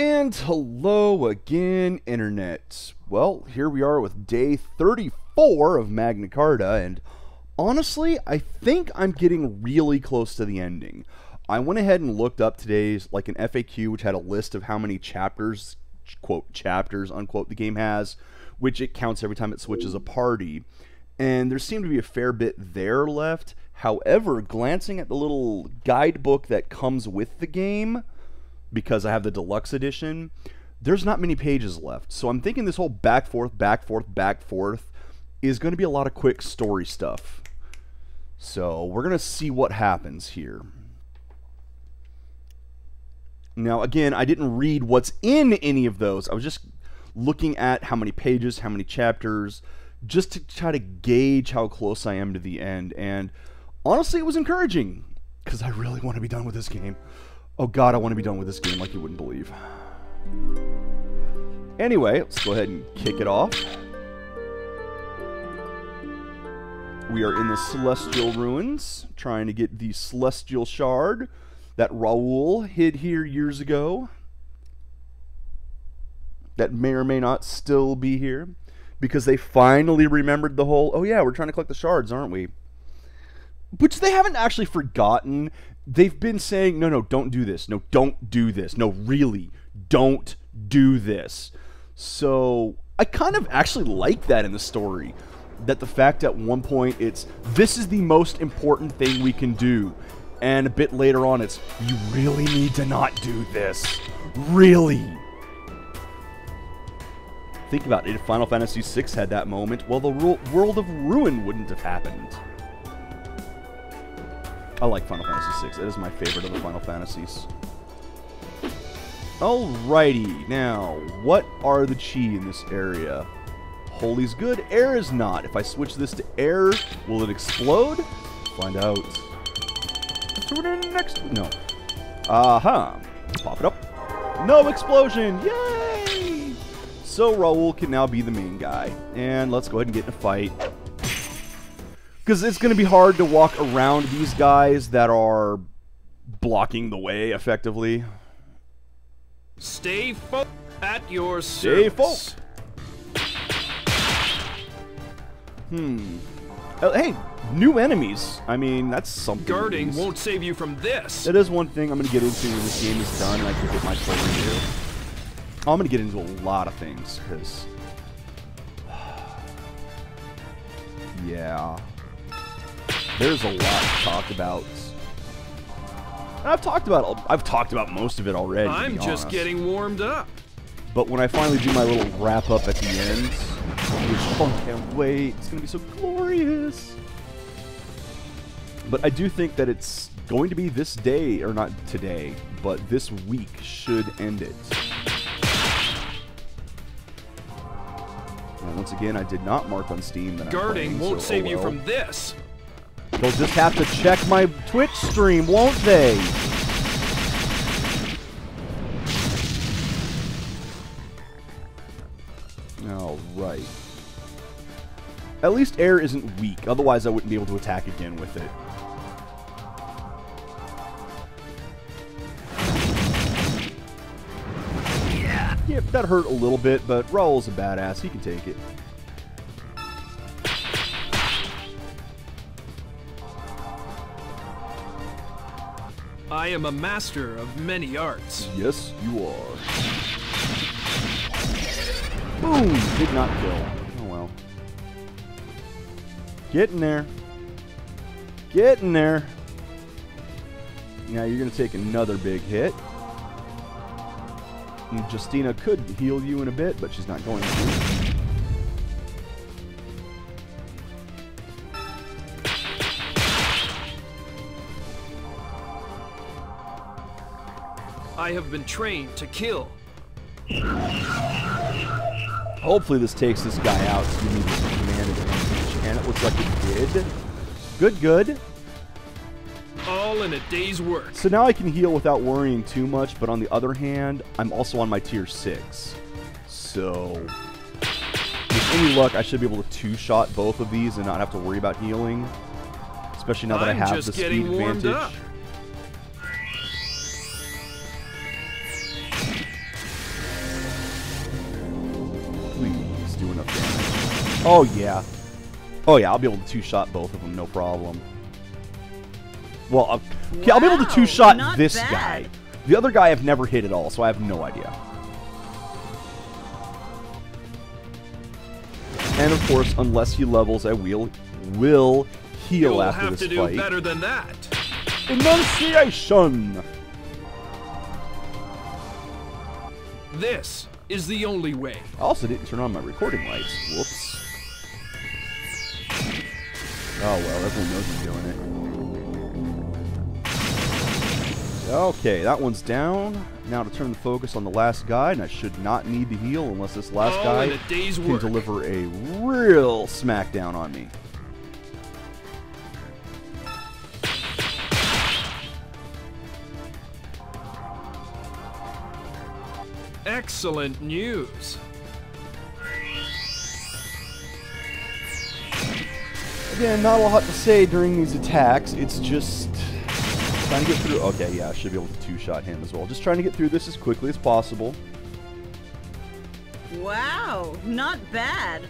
And hello again, Internet. Well, here we are with day 34 of Magna Carta, and honestly, I think I'm getting really close to the ending. I went ahead and looked up today's, like an FAQ, which had a list of how many chapters, quote, chapters, unquote, the game has, which it counts every time it switches a party. And there seemed to be a fair bit there left. However, glancing at the little guidebook that comes with the game, because I have the deluxe edition, there's not many pages left. So I'm thinking this whole back forth is going to be a lot of quick story stuff. So we're going to see what happens here. Now, again, I didn't read what's in any of those. I was just looking at how many pages, how many chapters, just to try to gauge how close I am to the end. And honestly, it was encouraging, because I really want to be done with this game. Oh god, I want to be done with this game like you wouldn't believe. Anyway, let's go ahead and kick it off. We are in the Celestial Ruins, trying to get the Celestial Shard that Raul hid here years ago. That may or may not still be here, because they finally remembered the whole, oh yeah, we're trying to collect the shards, aren't we? Which they haven't actually forgotten. They've been saying, no, don't do this. No, don't do this. No, really, don't do this. So I kind of actually like that in the story. That the fact at one point it's, this is the most important thing we can do. And a bit later on it's, you really need to not do this. Really. Think about it, if Final Fantasy VI had that moment, well, the World of Ruin wouldn't have happened. I like Final Fantasy VI. It is my favorite of the Final Fantasies. Alrighty, now, what are the chi in this area? Holy's good, air is not. If I switch this to air, will it explode? Find out. Tune in next. No. Aha. Pop it up. No explosion! Yay! So Raul can now be the main guy. And let's go ahead and get in a fight. Because it's going to be hard to walk around these guys that are blocking the way, effectively. Stay at your service. Hey, new enemies. I mean, that's something. Guarding won't save you from this. That is one thing I'm going to get into when this game is done and I can get my full review. I'm going to get into a lot of things, because... yeah... there's a lot to talk about. And I've talked about most of it already. I'm just getting warmed up. But when I finally do my little wrap up at the end, which I can't wait, it's gonna be so glorious. But I do think that it's going to be this day, or not today, but this week should end it. And once again, I did not mark on Steam that Guarding won't save you from this. They'll just have to check my Twitch stream, won't they? Alright. At least air isn't weak, otherwise I wouldn't be able to attack again with it. Yeah, that hurt a little bit, but Raul's a badass, he can take it. I am a master of many arts. Yes, you are. Boom! Did not kill. Oh well. Get in there. Get in there. Now you're going to take another big hit. And Justina could heal you in a bit, but she's not going to. I have been trained to kill. Hopefully this takes this guy out so you need this command advantage. And it looks like it did. Good, good. All in a day's work. So now I can heal without worrying too much, but on the other hand, I'm also on my tier 6. So, with any luck, I should be able to two-shot both of these and not have to worry about healing. Especially now that I have the speed advantage. enough damage. Oh, yeah. Oh, yeah, I'll be able to two-shot both of them, no problem. Well, okay, I'll be able to two-shot this guy. The other guy I've never hit at all, so I have no idea. And, of course, unless he levels, I will heal after this fight. You'll have to do better than that. Enunciation! This is the only way. I also didn't turn on my recording lights. Whoops. Oh well, everyone knows I'm doing it. Okay, that one's down. Now to turn the focus on the last guy, and I should not need to heal unless this last guy can deliver a real smackdown on me. Excellent news. Again, not a lot to say during these attacks. It's just trying to get through. Okay, yeah, I should be able to two-shot him as well. Just trying to get through this as quickly as possible. Wow, not bad.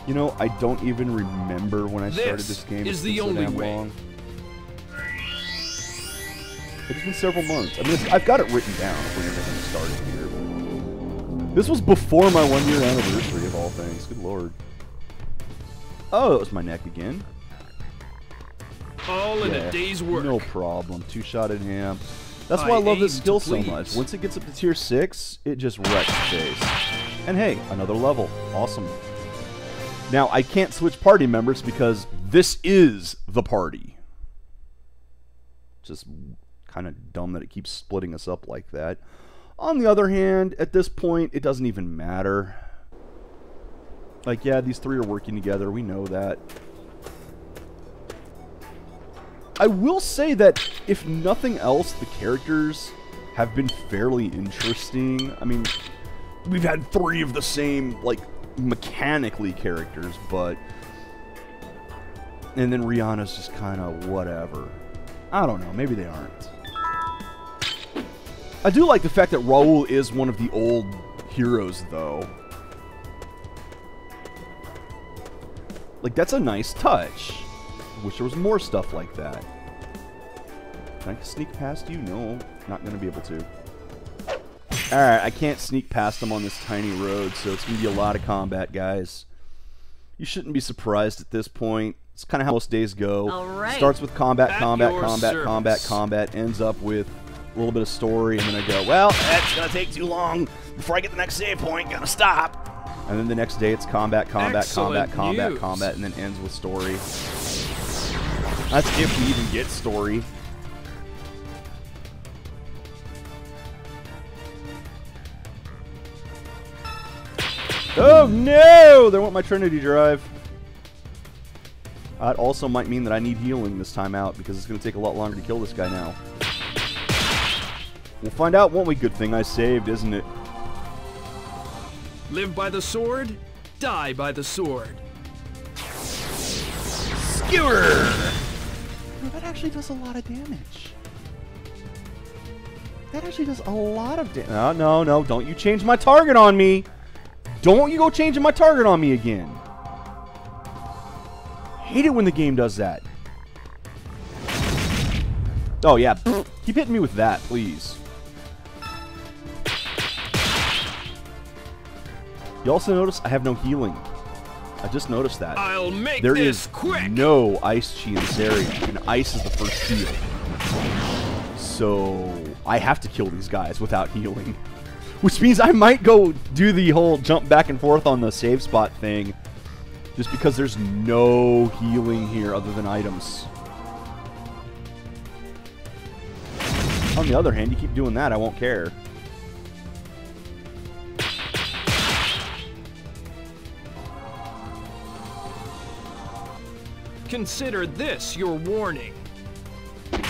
You know, I don't even remember when I started this game. Is the only way. Long. It's been several months. I mean, I've got it written down when everything started here. This was before my 1-year anniversary of all things. Good lord. Oh, that was my neck again. All in a day's work. No problem. Two-shotted him. That's why I love this skill so much. Once it gets up to tier 6, it just wrecks the face. And hey, another level. Awesome. Now, I can't switch party members because this is the party. Just kind of dumb that it keeps splitting us up like that. On the other hand, at this point, it doesn't even matter. Like, yeah, these three are working together. We know that. I will say that, if nothing else, the characters have been fairly interesting. I mean, we've had 3 of the same, like, mechanically characters, but... And then Rihanna's just kind of whatever. I don't know. Maybe they aren't. I do like the fact that Raul is one of the old heroes, though. Like, that's a nice touch. Wish there was more stuff like that. Can I sneak past you? No, not going to be able to. Alright, I can't sneak past them on this tiny road, so it's going to be a lot of combat, guys. You shouldn't be surprised at this point. It's kind of how most days go. All right. Starts with combat, combat, ends up with a little bit of story, and then I go, well, that's going to take too long. Before I get the next save point, gotta stop. And then the next day it's combat, and then ends with story. That's if we even get story. Oh no! There went my Trinity drive. That also might mean that I need healing this time out, because it's going to take a lot longer to kill this guy now. We'll find out, won't we? Good thing I saved, isn't it? Live by the sword, die by the sword. Skewer! No, that actually does a lot of damage. That actually does a lot of damage. No, no, no, don't you change my target on me. Don't you go changing my target on me again. Hate it when the game does that. Oh, yeah. Keep hitting me with that, please. You also notice I have no healing. I just noticed that. I'll make there this is quick. No ice chi in this area, and ice is the first heal. So I have to kill these guys without healing. Which means I might go do the whole jump back and forth on the save spot thing. Just because there's no healing here other than items. On the other hand, you keep doing that, I won't care. Consider this your warning. Well,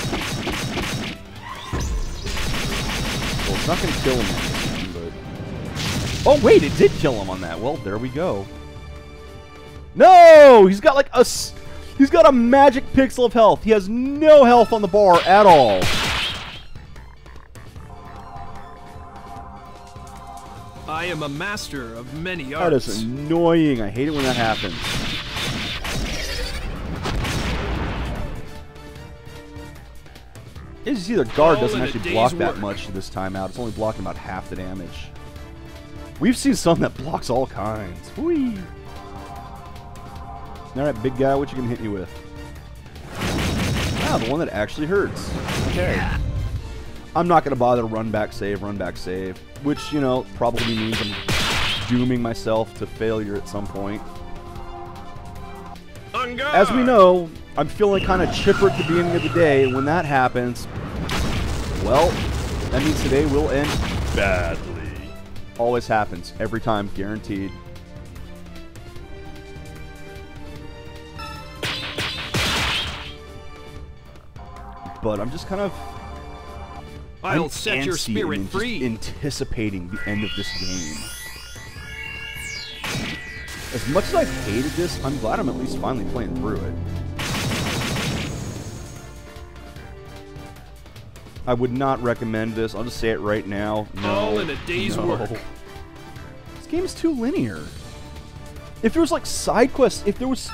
it's not going to kill him. Oh, wait, it did kill him on that. Well, there we go. No! He's got like a... He's got a magic pixel of health. He has no health on the bar at all. I am a master of many That arts. is annoying. I hate it when that happens. As you see, the guard All doesn't in a actually day's block that work. much this time out. It's only blocking about half the damage. We've seen some that blocks all kinds. Whee! Alright, big guy, what you gonna hit me with? Ah, the one that actually hurts. Okay. I'm not gonna bother to run back save, which, you know, probably means I'm dooming myself to failure at some point. On guard. As we know, I'm feeling kind of chipper at the beginning of the day. When that happens, well, that means today will end badly. Always happens. Every time. Guaranteed. But I'm just kind of... I'll set your antsy spirit and free. just anticipating the end of this game. As much as I've hated this, I'm glad I'm at least finally playing through it. I would not recommend this. I'll just say it right now. No. All in a day's work. This game is too linear. If there was like side quests, if there was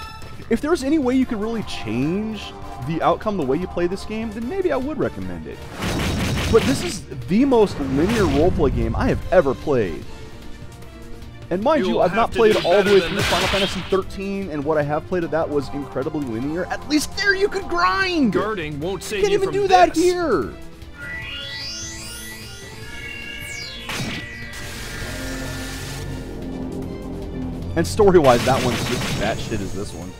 any way you could really change the outcome the way you play this game, then maybe I would recommend it. But this is the most linear roleplay game I have ever played. And mind you, I've not played all the way through Final Fantasy 13, and what I have played of that was incredibly linear. At least there you could grind! Guarding won't save You can't you even from do this. that here! And story-wise, that one's just as bad shit as this one.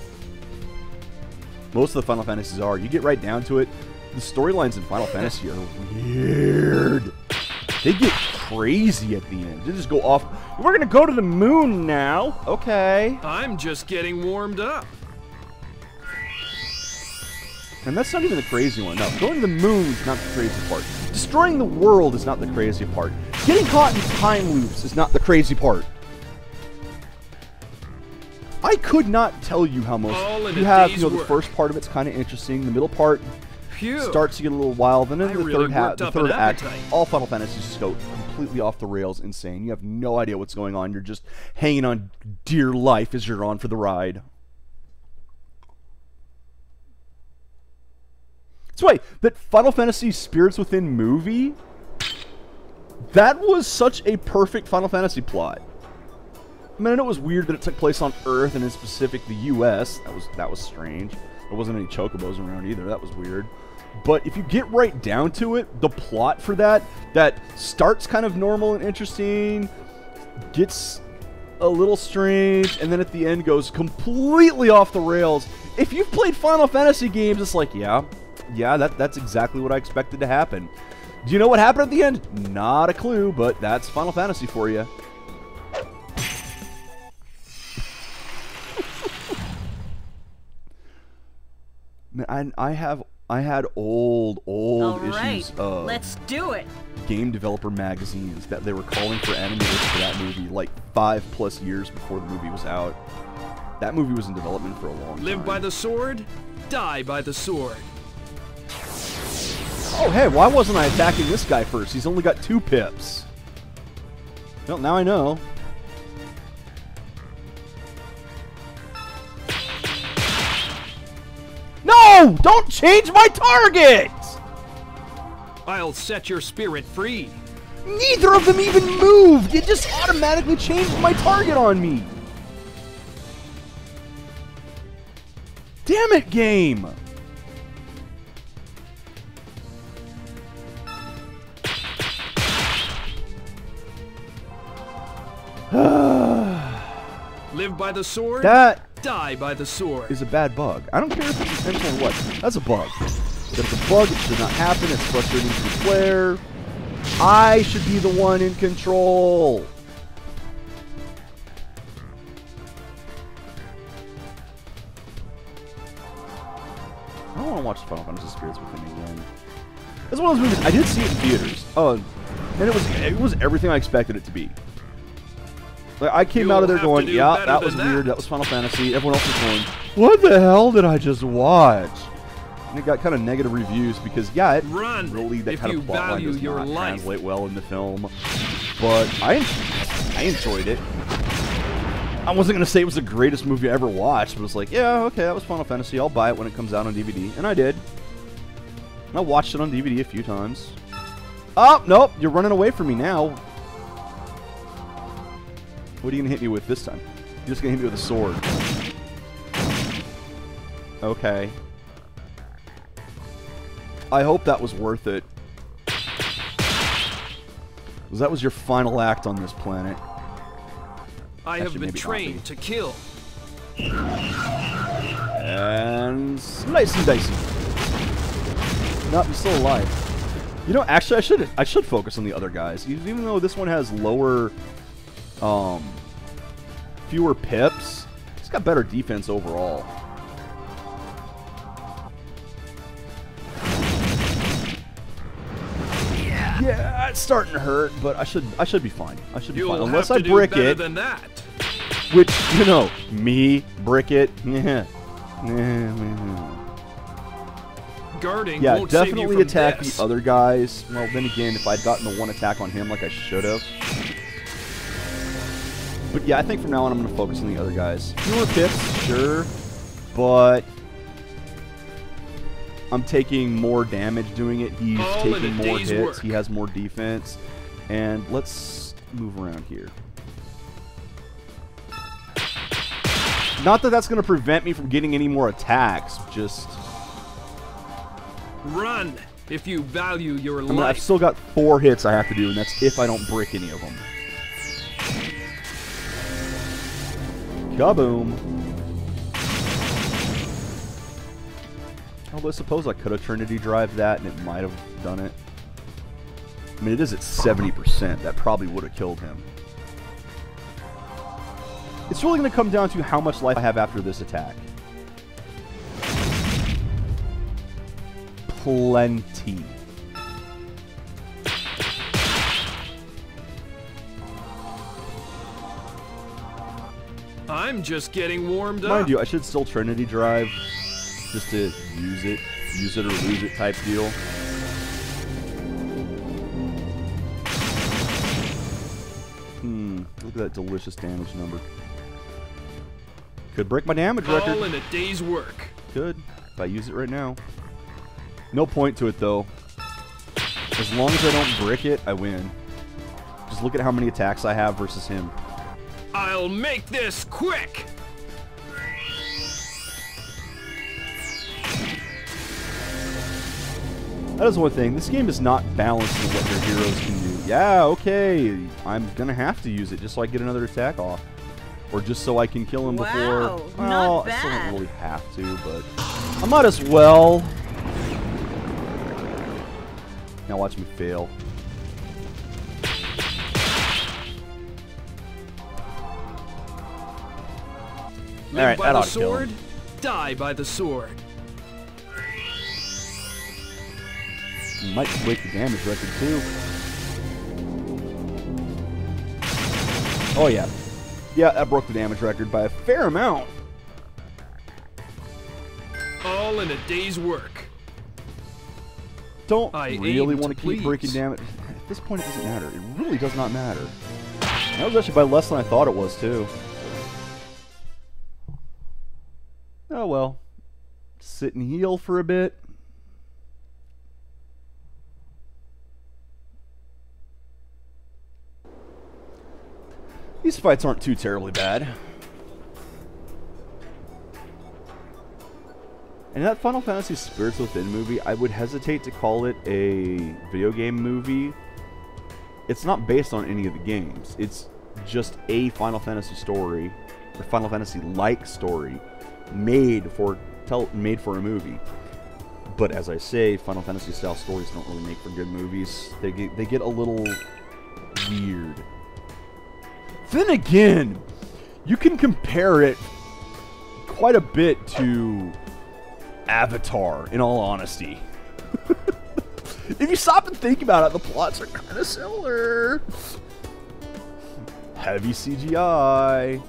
Most of the Final Fantasies are. You get right down to it, the storylines in Final Fantasy are weird. They get crazy at the end. They just go off. We're gonna go to the moon now. Okay. I'm just getting warmed up. And that's not even the crazy one. No, going to the moon is not the crazy part. Destroying the world is not the crazy part. Getting caught in time loops is not the crazy part. I could not tell you how most you have. You know, the first part of it's kind of interesting. The middle part starts to get a little wild, and then the really third act, all Final Fantasies just go completely off the rails, insane. You have no idea what's going on. You're just hanging on dear life as you're on for the ride. That's why that Final Fantasy Spirits Within movie, that was such a perfect Final Fantasy plot. I mean, I know it was weird that it took place on Earth and in specific the U.S. That was strange. There wasn't any chocobos around either. That was weird. But if you get right down to it, the plot for that starts kind of normal and interesting, gets a little strange, and then at the end goes completely off the rails. If you've played Final Fantasy games, it's like, yeah, that's exactly what I expected to happen. Do you know what happened at the end? Not a clue, but that's Final Fantasy for you. Man, I had old issues of let's do it. game developer magazines that they were calling for animators for that movie like 5+ years before the movie was out. That movie was in development for a long time. Live by the sword, die by the sword. Oh hey, why wasn't I attacking this guy first? He's only got 2 pips. Well, now I know. No! Don't change my target! I'll set your spirit free. Neither of them even moved! It just automatically changed my target on me! Damn it, game! Live by the sword, That die by the sword. is a bad bug. I don't care if it's intentional or what. That's a bug. That's a bug. It should not happen. It's frustrating to the player. I should be the one in control. I don't want to watch Final Fantasy Spirits Within again. It's one of those movies. I did see it in theaters. Oh, and it was everything I expected it to be. Like, I came out of there going, yeah, that was weird. That was Final Fantasy. Everyone else was going, what the hell did I just watch? And it got kind of negative reviews because, yeah, it Run really, that if kind you of plotline value does your not life. translate well in the film. But I I enjoyed it. I wasn't going to say it was the greatest movie I ever watched, but it was like, yeah, okay, that was Final Fantasy. I'll buy it when it comes out on DVD. And I did. And I watched it on DVD a few times. Oh, nope, you're running away from me now. What are you going to hit me with this time? You're just going to hit me with a sword. Okay. I hope that was worth it. Because that was your final act on this planet. I have been trained to kill. And slice and dicey. Nope, he's still alive. You know, actually, I should focus on the other guys, even though this one has lower, fewer pips. He's got better defense overall. Yeah, it's starting to hurt, but I should be fine. I should be fine unless I brick it. Than that. Which, you know, me brick it. Guarding Yeah, won't save you definitely from attack this. the other guys. Well, then again, if I'd gotten the one attack on him like I should have. But yeah, I think from now on I'm going to focus on the other guys. Fewer pips, sure, but I'm taking more damage doing it. He's taking more hits. Work. He has more defense. And let's move around here. Not that that's going to prevent me from getting any more attacks, just... Run if you value your I mean, life. I've still got 4 hits I have to do, and that's if I don't brick any of them. Kaboom! Although I suppose I could have Trinity Drive that, and it might have done it. I mean, it is at 70%. That probably would have killed him. It's really going to come down to how much life I have after this attack. Plenty. I'm just getting warmed up. Mind you, I should still Trinity Drive just to use it or lose it type deal. Look at that delicious damage number. Could break my damage record. All in a day's work. Could, if I use it right now. No point to it, though. As long as I don't brick it, I win. Just look at how many attacks I have versus him. I'll make this quick. That is one thing. This game is not balanced in what your heroes can do. Yeah, okay. I'm going to have to use it just so I get another attack off. Or just so I can kill him before... Wow, Well, not I still bad. don't really have to, but... I might as well. Now watch me fail. Live Alright, by that the ought to kill sword, him. die by the sword. Might break the damage record, too. Oh, yeah. Yeah, that broke the damage record by a fair amount. All in a day's work. Don't I really aim want to to keep please. breaking damage. At this point, it doesn't matter. It really does not matter. That was actually by less than I thought it was, too. Oh, well. Sit and heal for a bit. These fights aren't too terribly bad. And that Final Fantasy Spirits Within movie, I would hesitate to call it a video game movie. It's not based on any of the games. It's just a Final Fantasy story, or Final Fantasy-like story, made for a movie. But as I say, Final Fantasy-style stories don't really make for good movies. They get a little weird. Then again, you can compare it quite a bit to Avatar, in all honesty. If you stop and think about it, the plots are kind of similar. Heavy CGI.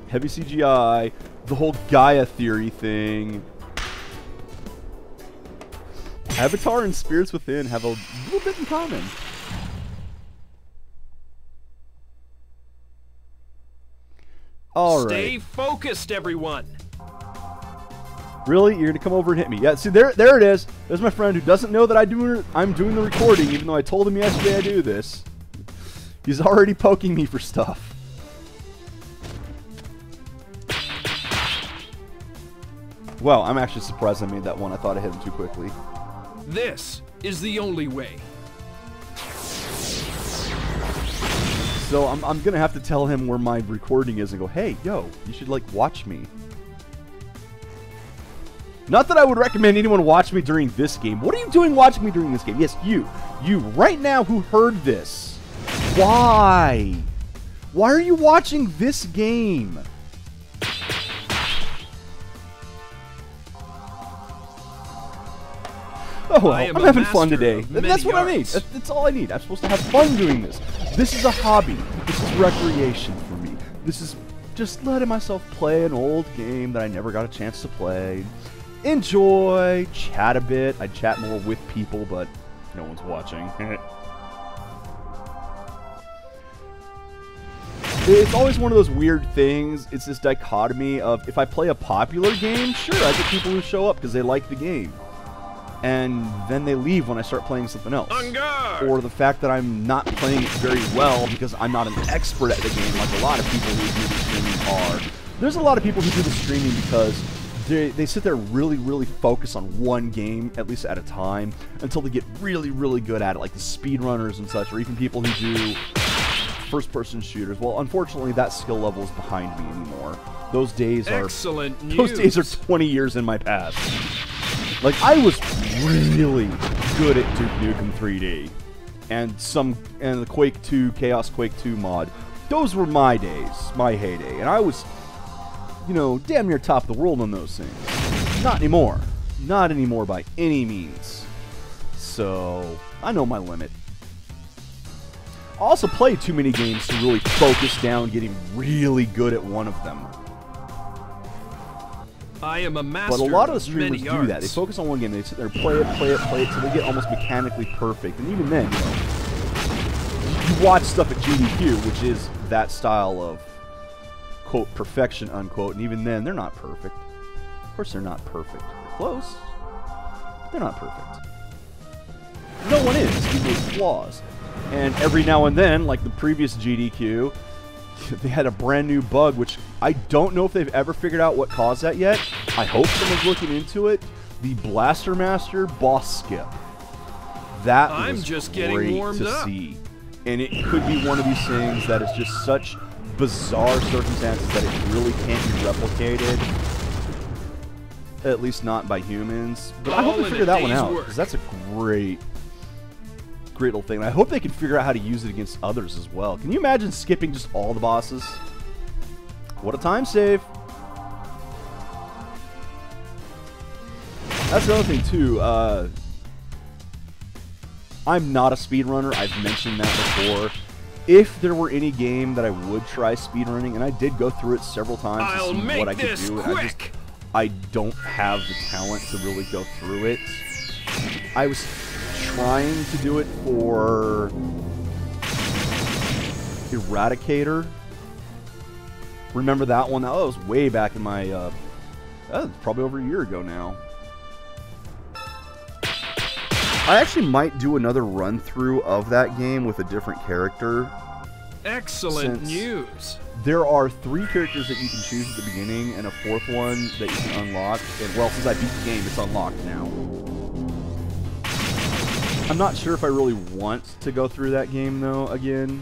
Heavy CGI. The whole Gaia theory thing. Avatar and Spirits Within have a little bit in common. All Stay right. focused, everyone. Really? You're gonna come over and hit me? Yeah. See, there it is. There's my friend who doesn't know that I'm doing the recording, even though I told him yesterday I do this. He's already poking me for stuff. Well, I'm actually surprised I made that one. I thought I hit him too quickly. This is the only way. So I'm gonna have to tell him where my recording is and go, hey, yo, you should like watch me. Not that I would recommend anyone watch me during this game. What are you doing watching me during this game? Yes, you right now who heard this. Why? Why are you watching this game? Oh, well, I'm having fun today. That's what I need. That's all I need. I'm supposed to have fun doing this. This is a hobby. This is recreation for me. This is just letting myself play an old game that I never got a chance to play. Enjoy, chat a bit. I chat more with people, but no one's watching. It's always one of those weird things. It's this dichotomy of if I play a popular game, sure, I get people who show up because they like the game. And then they leave when I start playing something else. Or the fact that I'm not playing it very well because I'm not an expert at the game like a lot of people who do the streaming are. There's a lot of people who do the streaming because they sit there really, really focus on one game, at least at a time, until they get really, really good at it, like the speedrunners and such, or even people who do first-person shooters. Well, unfortunately, that skill level is behind me anymore. Those days are... Excellent news. Those days are 20 years in my past. Like, I was really good at Duke Nukem 3D. And the Quake 2, Chaos Quake 2 mod. Those were my days, my heyday. And I was, you know, damn near top of the world on those things. Not anymore. Not anymore by any means. So, I know my limit. I also play too many games to really focus down getting really good at one of them. I am a master. But a lot of the streamers many do arts. that. They focus on one game, they sit there, play it, till they get almost mechanically perfect. And even then, you know, you watch stuff at GDQ, which is that style of, quote, perfection, unquote, and even then, they're not perfect. Of course they're not perfect. They're close, but they're not perfect. No one is. There's flaws. And every now and then, like the previous GDQ, they had a brand new bug, which I don't know if they've ever figured out what caused that yet. I hope someone's looking into it. The Blaster Master boss skip. That was just great getting warmed to up. see. And it could be one of these things that is just such bizarre circumstances that it really can't be replicated. At least not by humans. But I hope they figure that one out, because that's a great little thing. And I hope they can figure out how to use it against others as well. Can you imagine skipping just all the bosses? What a time save. That's the other thing too. I'm not a speedrunner. I've mentioned that before. If there were any game that I would try speedrunning, and I did go through it several times to see what I could do, and I don't have the talent to really go through it. I was trying to do it for Eradicator. Remember that one? That was way back in my, that was probably over a year ago now. I actually might do another run-through of that game with a different character. Excellent news. There are 3 characters that you can choose at the beginning, and a 4th one that you can unlock. And, well, since I beat the game, it's unlocked now. I'm not sure if I really want to go through that game, though, again.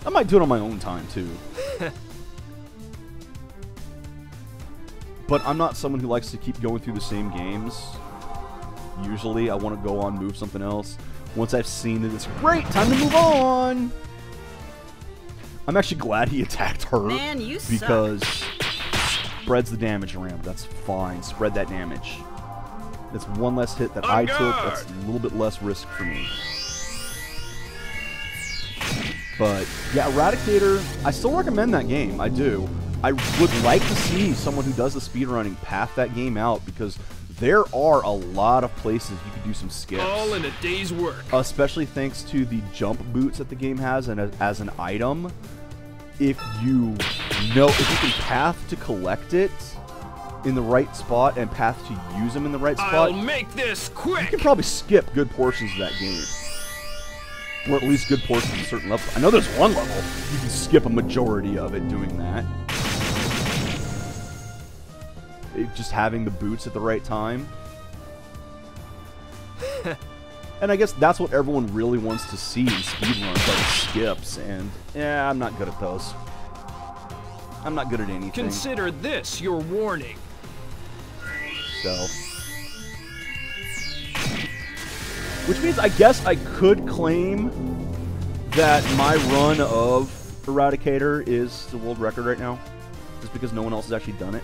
I might do it on my own time, too. But I'm not someone who likes to keep going through the same games. Usually, I want to go on, move something else. Once I've seen that it's great, time to move on! I'm actually glad he attacked her. Man, you because spreads the damage around. That's fine. Spread that damage. That's one less hit that I took. That's a little bit less risk for me. But, yeah, Eradicator, I still recommend that game. I do. I would like to see someone who does the speedrunning path that game out, because there are a lot of places you could do some skips. All in a day's work. Especially thanks to the jump boots that the game has and as an item. if you can path to collect it in the right spot and path to use them in the right spot, I'll make this you quick. can probably skip good portions of that game. Or at least good portions of a certain level. I know there's one level you can skip a majority of it doing that. Just having the boots at the right time. And I guess that's what everyone really wants to see in speedruns, are the skips, and yeah, I'm not good at those. I'm not good at anything. Consider this your warning. So. Which means I guess I could claim that my run of Eradicator is the world record right now. Just because no one else has actually done it.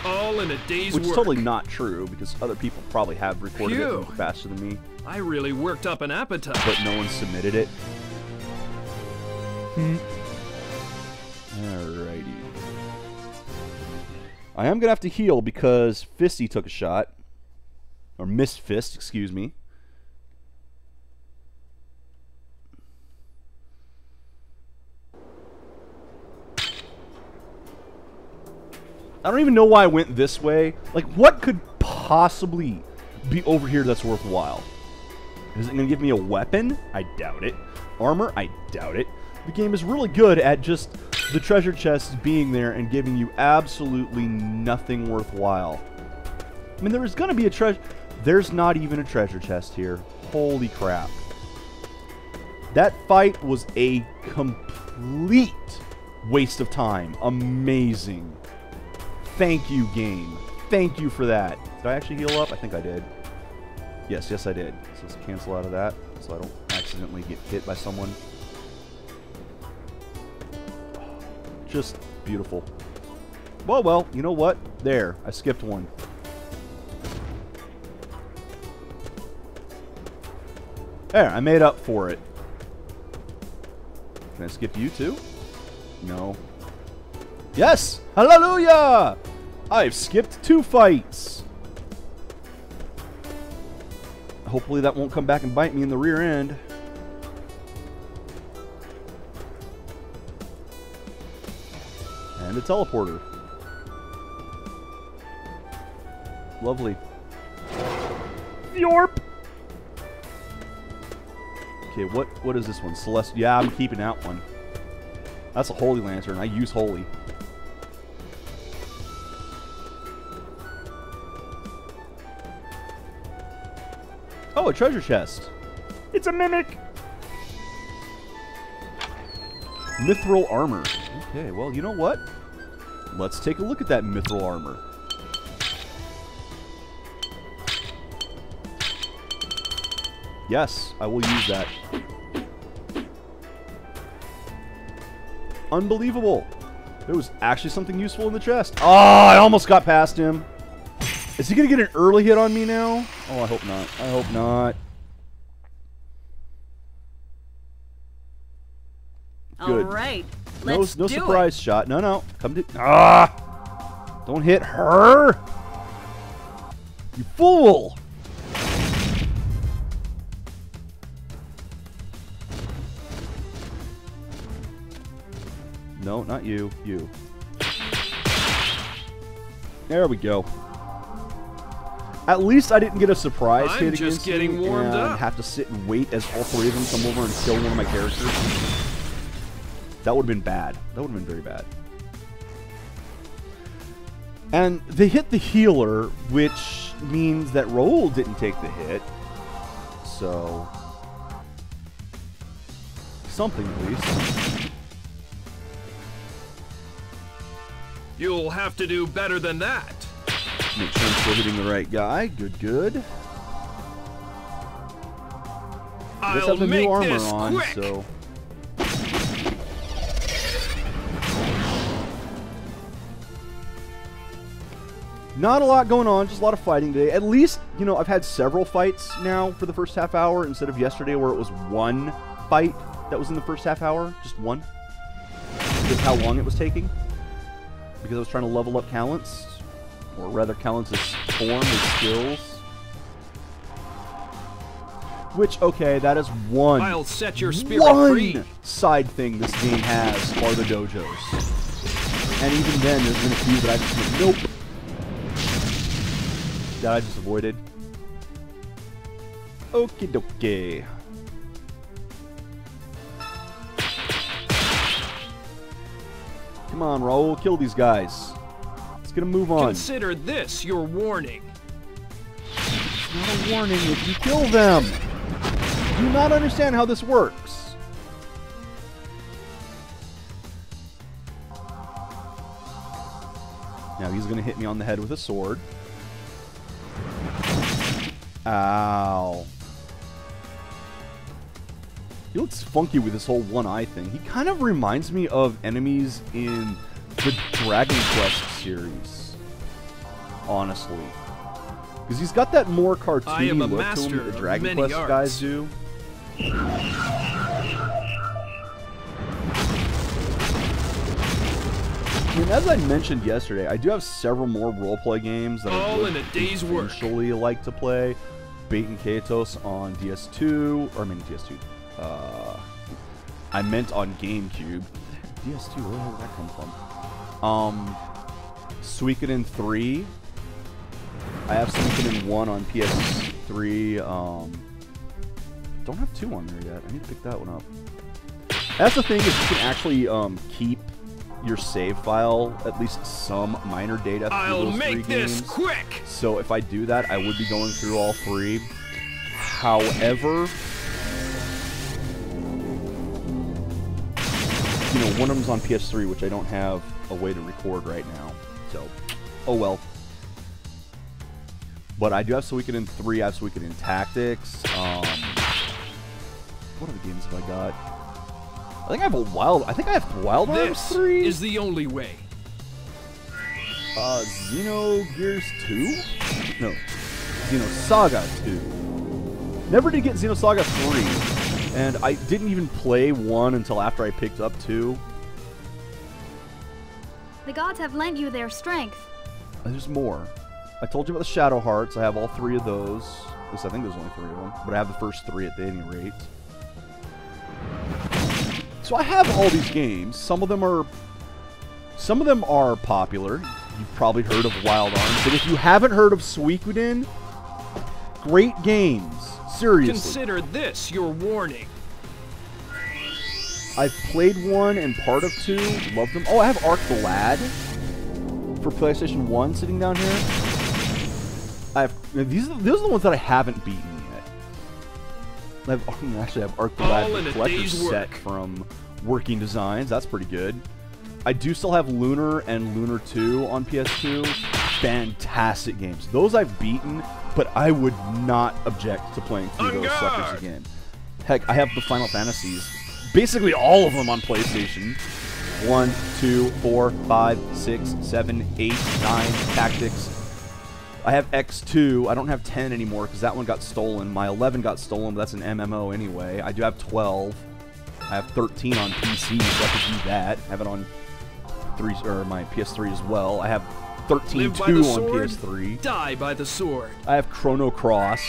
All in a day's Which is work. totally not true, because other people probably have recorded Phew. it faster than me. I really worked up an appetite. But no one submitted it. Alrighty. I am going to have to heal because Fisty took a shot. Or Miss Fist, excuse me. I don't even know why I went this way. Like, what could possibly be over here that's worthwhile? Is it going to give me a weapon? I doubt it. Armor? I doubt it. The game is really good at just the treasure chests being there and giving you absolutely nothing worthwhile. I mean, there is going to be a treasure... There's not even a treasure chest here. Holy crap. That fight was a complete waste of time. Amazing. Thank you, game. Thank you for that. Did I actually heal up? I think I did. Yes, I did. So let's cancel out of that so I don't accidentally get hit by someone. Just beautiful. Well, you know what? There. I skipped one. There, I made up for it. Can I skip you too? No. Yes! Hallelujah! I've skipped 2 fights. Hopefully that won't come back and bite me in the rear end. And a teleporter. Lovely. Yorp! Okay, what is this one? Celeste. Yeah, I'm keeping that one. That's a Holy Lantern. I use Holy. Oh, a treasure chest. It's a mimic. Mithril armor. Okay, well, you know what? Let's take a look at that mithril armor. Yes, I will use that. Unbelievable. There was actually something useful in the chest. Oh, I almost got past him. Is he going to get an early hit on me now? Oh, I hope not. I hope not. Good. All right, let's no do surprise shot. No. Come to... Ah! Don't hit her! You fool! No, not you. You. There we go. At least I didn't get a surprise hit just against getting him warmed and up. have to sit and wait as all 3 of them come over and kill one of my characters. That would have been bad. That would have been very bad. And they hit the healer, which means that Raoul didn't take the hit. So... something, at least. You'll have to do better than that. Make sure I'm still hitting the right guy. Good. I just I'll have the make new armor this on, quick. so... Not a lot going on, just a lot of fighting today. At least, you know, I've had several fights now for the first half hour instead of yesterday where it was one fight that was in the first half hour. Just one. Just how long it was taking. Because I was trying to level up Callant's. Or rather, Callant's form, his skills. Which, okay, that is one. I'll set your spirit free. Side thing this game has are the dojos. And even then, there's been a few that I just went, nope. That I just avoided. Okie dokie. Come on, Raul, kill these guys. Let's get a move on. Consider this your warning. It's not a warning if you kill them. Do you not understand how this works? Now he's going to hit me on the head with a sword. Ow. He looks funky with this whole one eye thing. He kind of reminds me of enemies in the Dragon Quest series. Honestly. Because he's got that more cartoony look to him that the Dragon Quest guys do. I mean, as I mentioned yesterday, I do have several more roleplay games that I would eventually like to play. Bait and Katos on DS2, or I mean DS2. I meant on GameCube. DS2, where the hell did that come from? Suikoden 3. I have Suikoden 1 on PS3. Don't have 2 on there yet. I need to pick that one up. That's the thing, is you can actually keep your save file, at least some minor data through those 3 games. I'll make this quick! So if I do that, I would be going through all 3. However, you know, one of them's on PS3, which I don't have a way to record right now. So, oh well. But I do have Suikoden 3, I have Suikoden Tactics. What other games have I got? I think I have Wild Arms 3? This is the only way. Xenogears 2? No. Xenosaga 2. Never did get Xenosaga 3. And I didn't even play 1 until after I picked up 2. The gods have lent you their strength. There's more. I told you about the Shadow Hearts. I have all 3 of those. At least I think there's only 3 of them. But I have the first 3 at any rate. So I have all these games. Some of them are popular. You've probably heard of Wild Arms. And if you haven't heard of Suikoden, great games. Seriously. Consider this your warning. I've played 1 and part of 2. Loved them. Oh, I have Arc the Lad for PlayStation 1 sitting down here. These are the ones that I haven't beaten yet. I have Arc the Lad, the collector's set from Working Designs. That's pretty good. I do still have Lunar and Lunar 2 on PS2. Fantastic games. Those I've beaten, but I would not object to playing through those suckers again. Heck, I have the Final Fantasies. Basically all of them on PlayStation. 1, 2, 4, 5, 6, 7, 8, 9, Tactics. I have X2. I don't have 10 anymore because that one got stolen. My 11 got stolen, but that's an MMO anyway. I do have 12. I have 13 on PC, so I could do that. I have it on my PS3 as well. I have 13.2 on PS3. Die by the sword. I have Chrono Cross.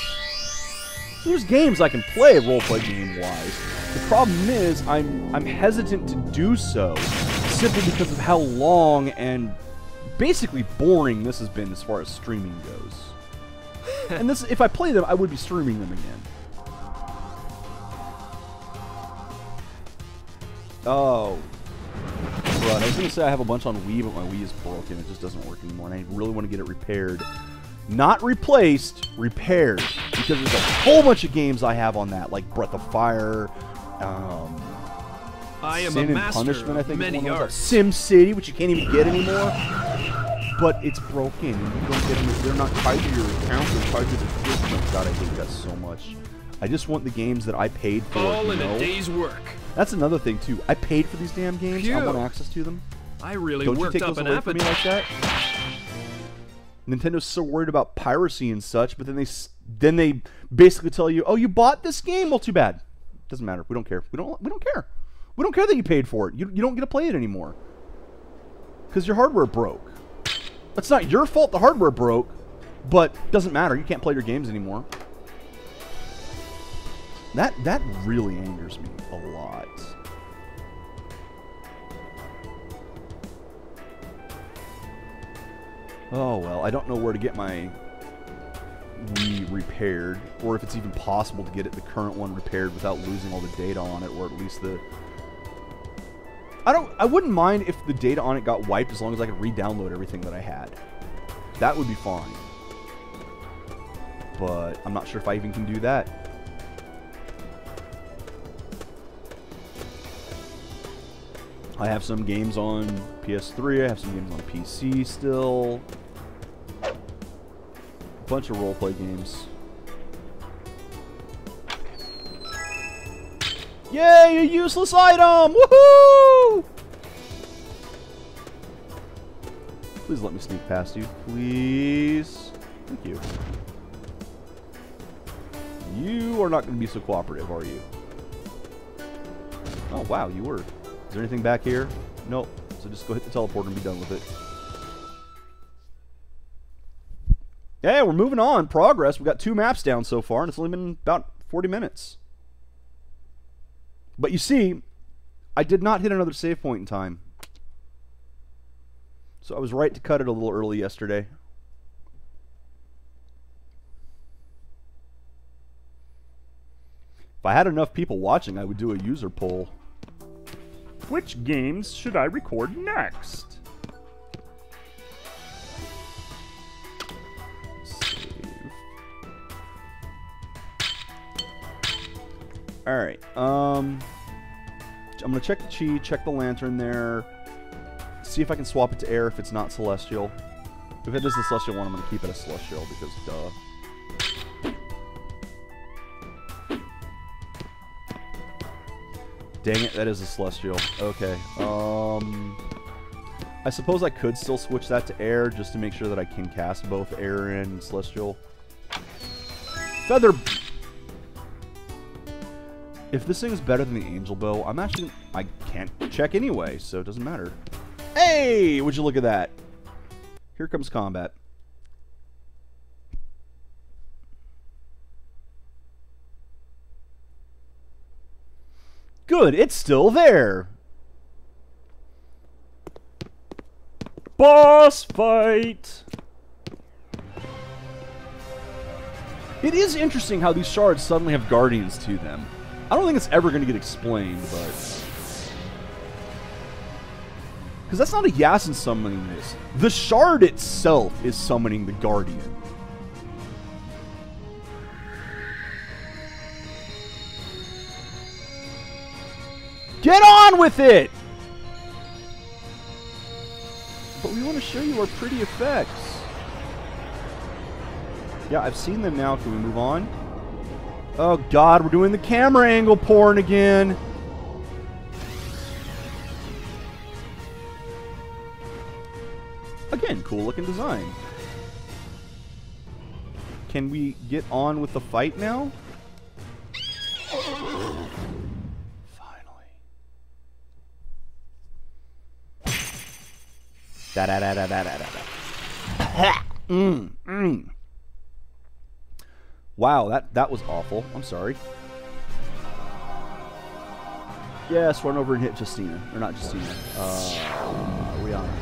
There's games I can play roleplay game-wise. The problem is I'm hesitant to do so simply because of how long and basically boring this has been as far as streaming goes. And this, if I play them, I would be streaming them again. Oh. Right, I was going to say I have a bunch on Wii, but my Wii is broken. It just doesn't work anymore, and I really want to get it repaired. Not replaced, repaired. Because there's a whole bunch of games I have on that, like Breath of Fire, I am Sin a and master Punishment, I think many is one of those. arts. Sim City, which you can't even get anymore. But it's broken, and you don't get them. They're not tied to your account. They're tied to the system. God, I hate that so much. I just want the games that I paid for. All in a day's work. That's another thing too. I paid for these damn games. Phew. I want access to them. I really Don't worked you take up those an away from me like appetite. that? Nintendo's so worried about piracy and such, but then they basically tell you, "Oh, you bought this game? Well, too bad. Doesn't matter. We don't care. We don't care. We don't care that you paid for it. You don't get to play it anymore because your hardware broke. That's not your fault. The hardware broke, but doesn't matter. You can't play your games anymore." That really angers me a lot. Oh well, I don't know where to get my Wii repaired, or if it's even possible to get the current one repaired without losing all the data on it, or at least the... I wouldn't mind if the data on it got wiped as long as I could re-download everything that I had. That would be fine. But I'm not sure if I even can do that. I have some games on PS3, I have some games on PC still. A bunch of roleplay games. Yay, a useless item! Woohoo! Please let me sneak past you. Please. Thank you. You are not going to be so cooperative, are you? Oh, wow, you were. Is there anything back here? Nope. So just go hit the teleporter and be done with it. Yeah, we're moving on. Progress. We've got 2 maps down so far, and it's only been about 40 minutes. But you see, I did not hit another save point in time. So I was right to cut it a little early yesterday. If I had enough people watching, I would do a user poll. Which games should I record next? Save. Alright, I'm gonna check the chi, check the lantern there, see if I can swap it to air if it's not celestial. If it is the celestial one, I'm gonna keep it as celestial because duh. Dang it, that is a celestial. Okay. I suppose I could still switch that to air just to make sure that I can cast both air and celestial. Feather. If this thing is better than the angel bow, I can't check anyway, so it doesn't matter. Hey, would you look at that? Here comes combat. Good, it's still there. Boss fight. It is interesting how these shards suddenly have guardians to them. I don't think it's ever going to get explained, but... Because that's not a Yasin summoning this. The shard itself is summoning the guardian. Get on with it! But we want to show you our pretty effects. Yeah, I've seen them now. Can we move on? Oh god, we're doing the camera angle porn again. Again, cool looking design. Can we get on with the fight now? Da da da da da da da. Wow, that was awful. I'm sorry. Yes, run over and hit Justina. Or not Justina. Rihanna.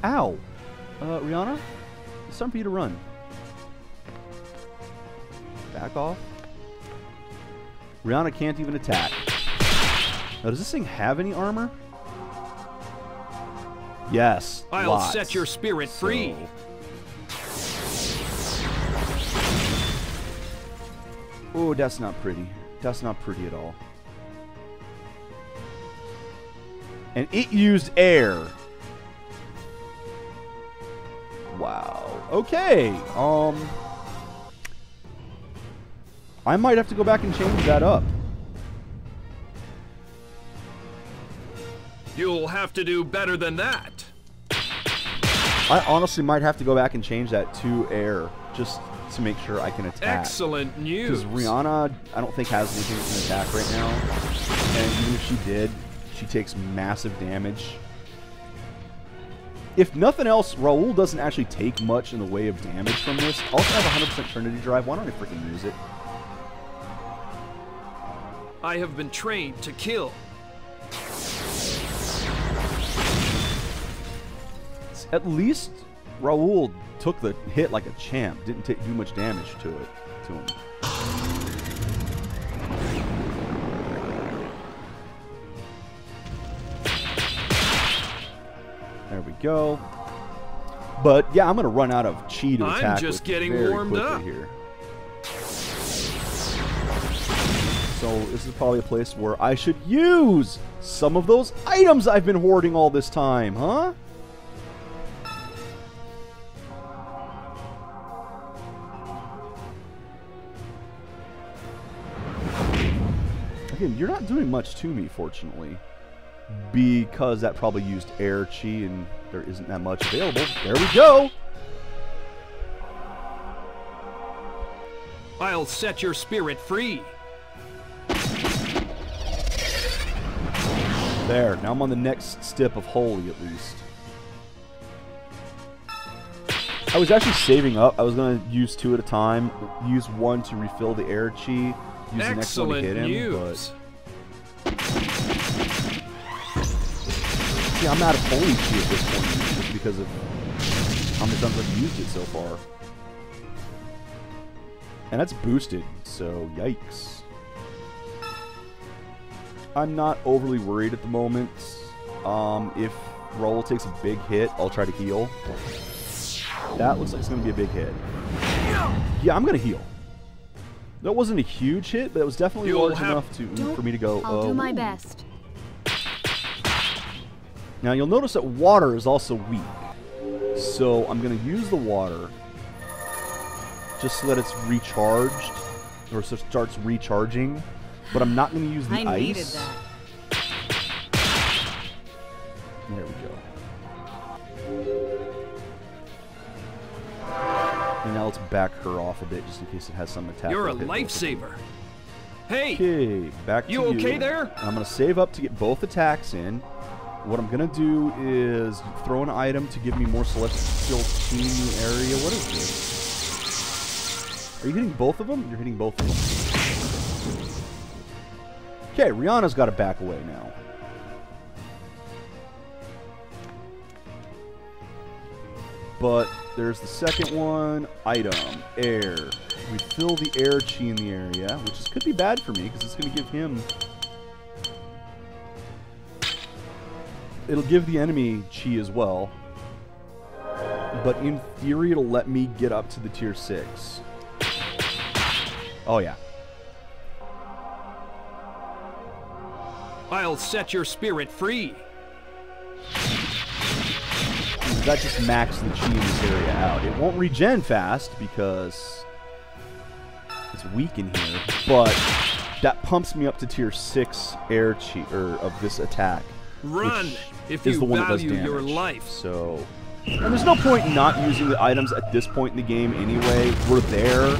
Ow! Rihanna? It's time for you to run. Back off. Rihanna can't even attack. Now, does this thing have any armor? Yes, I'll set your spirit free. Oh, that's not pretty. That's not pretty at all. And it used air. Wow. Okay. I might have to go back and change that up. You'll have to do better than that. I honestly might have to go back and change that to air just to make sure I can attack. Excellent news. Because Rihanna, I don't think has anything that can attack right now. And even if she did, she takes massive damage. If nothing else, Raul doesn't actually take much in the way of damage from this. Also have 100% Trinity Drive. Why don't I freaking use it? I have been trained to kill. At least Raul took the hit like a champ. Didn't do much damage to him. There we go. But yeah, I'm gonna run out of chi to attack. I'm just getting warmed up here. So this is probably a place where I should use some of those items I've been hoarding all this time, huh? Again, you're not doing much to me, fortunately, because that probably used air chi and there isn't that much available. There we go! I'll set your spirit free. There, now I'm on the next step of holy, at least. I was actually saving up. I was going to use 2 at a time, use 1 to refill the air chi, use the next one to hit him, news. but... See, I'm out of holy chi at this point, just because of how many times I've used it so far. And that's boosted, so yikes. I'm not overly worried at the moment. If Raul takes a big hit, I'll try to heal. That looks like it's going to be a big hit. Yeah, I'm going to heal. That wasn't a huge hit, but it was definitely large enough for me to go, I'll do my best. Now you'll notice that water is also weak. So I'm going to use the water just so that it's recharged, or so it starts recharging. But I'm not going to use the ice. I needed that. There we go. And now let's back her off a bit, just in case it has some attack. You're a lifesaver. Hey! Okay, back to you. You okay there? And I'm going to save up to get both attacks in. What I'm going to do is throw an item to give me more celestial chi in the area. What is this? Are you hitting both of them? You're hitting both of them. Okay, Rihanna's got to back away now. But there's the second one. Item. Air. We fill the air chi in the area, which could be bad for me because it's going to give him... It'll give the enemy chi as well. But in theory, it'll let me get up to the tier 6. Oh, yeah. I'll set your spirit free. That just maxes the chi in this area out. It won't regen fast because it's weak in here, but that pumps me up to tier 6 air chi of this attack. Run if is you the one that does value damage. your life. So, and there's no point in not using the items at this point in the game anyway. We're there.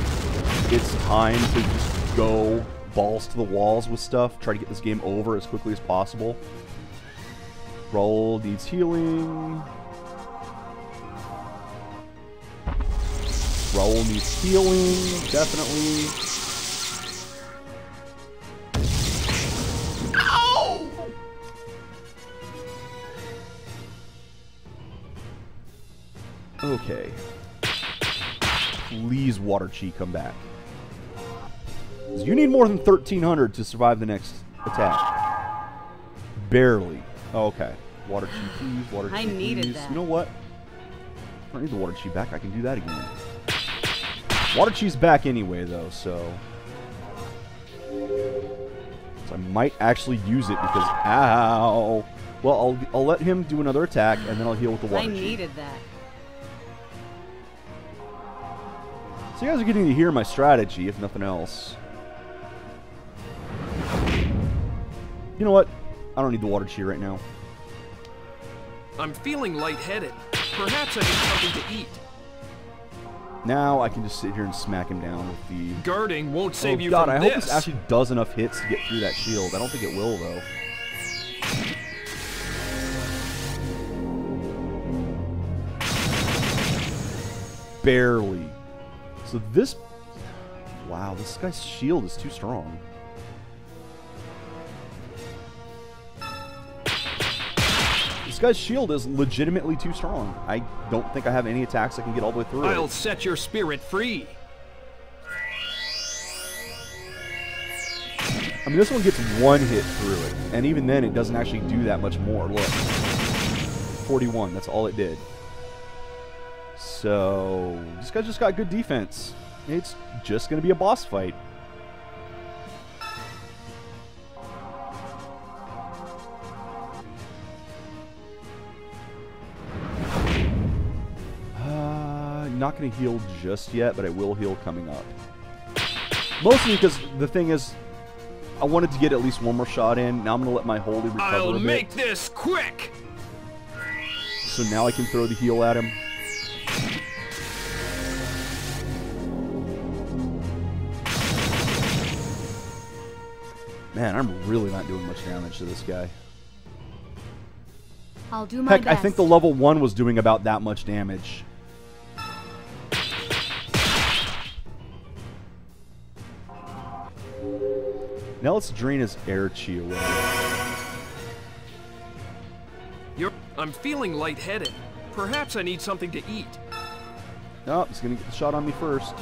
It's time to just go balls to the walls with stuff. Try to get this game over as quickly as possible. Raul needs healing. Raul needs healing, definitely. Ow! Okay. Please, water chi, come back. You need more than 1,300 to survive the next attack. Barely. Oh, okay. Water chi, please. Water chi, I needed please. that. You know what? I don't need the water chi back. I can do that again. Water chi's back anyway, though, so I might actually use it because ow. Well, I'll let him do another attack and then I'll heal with the water chi. I needed that. So you guys are getting to hear my strategy, if nothing else. You know what? I don't need the water chi right now. I'm feeling lightheaded. Perhaps I need something to eat. Now I can just sit here and smack him down with the... Guarding won't save you God, from I this. hope this actually does enough hits to get through that shield. I don't think it will, though. Barely. So this... Wow, this guy's shield is too strong. guy's shield is legitimately too strong. I don't think I have any attacks that can get all the way through I'll it. set your spirit free. I mean, this one gets one hit through it, and even then it doesn't actually do that much more. Look. 41, that's all it did. So, this guy just got good defense. It's just going to be a boss fight. Not going to heal just yet, but I will heal coming up. Mostly because the thing is, I wanted to get at least one more shot in. Now I'm going to let my holy recover I'll a bit. make this quick. So now I can throw the heal at him. Man, I'm really not doing much damage to this guy. I'll do my Heck, best. I think the level 1 was doing about that much damage. Now let's drain his air chi away. I'm feeling lightheaded. Perhaps I need something to eat. Nope, he's going to get the shot on me first.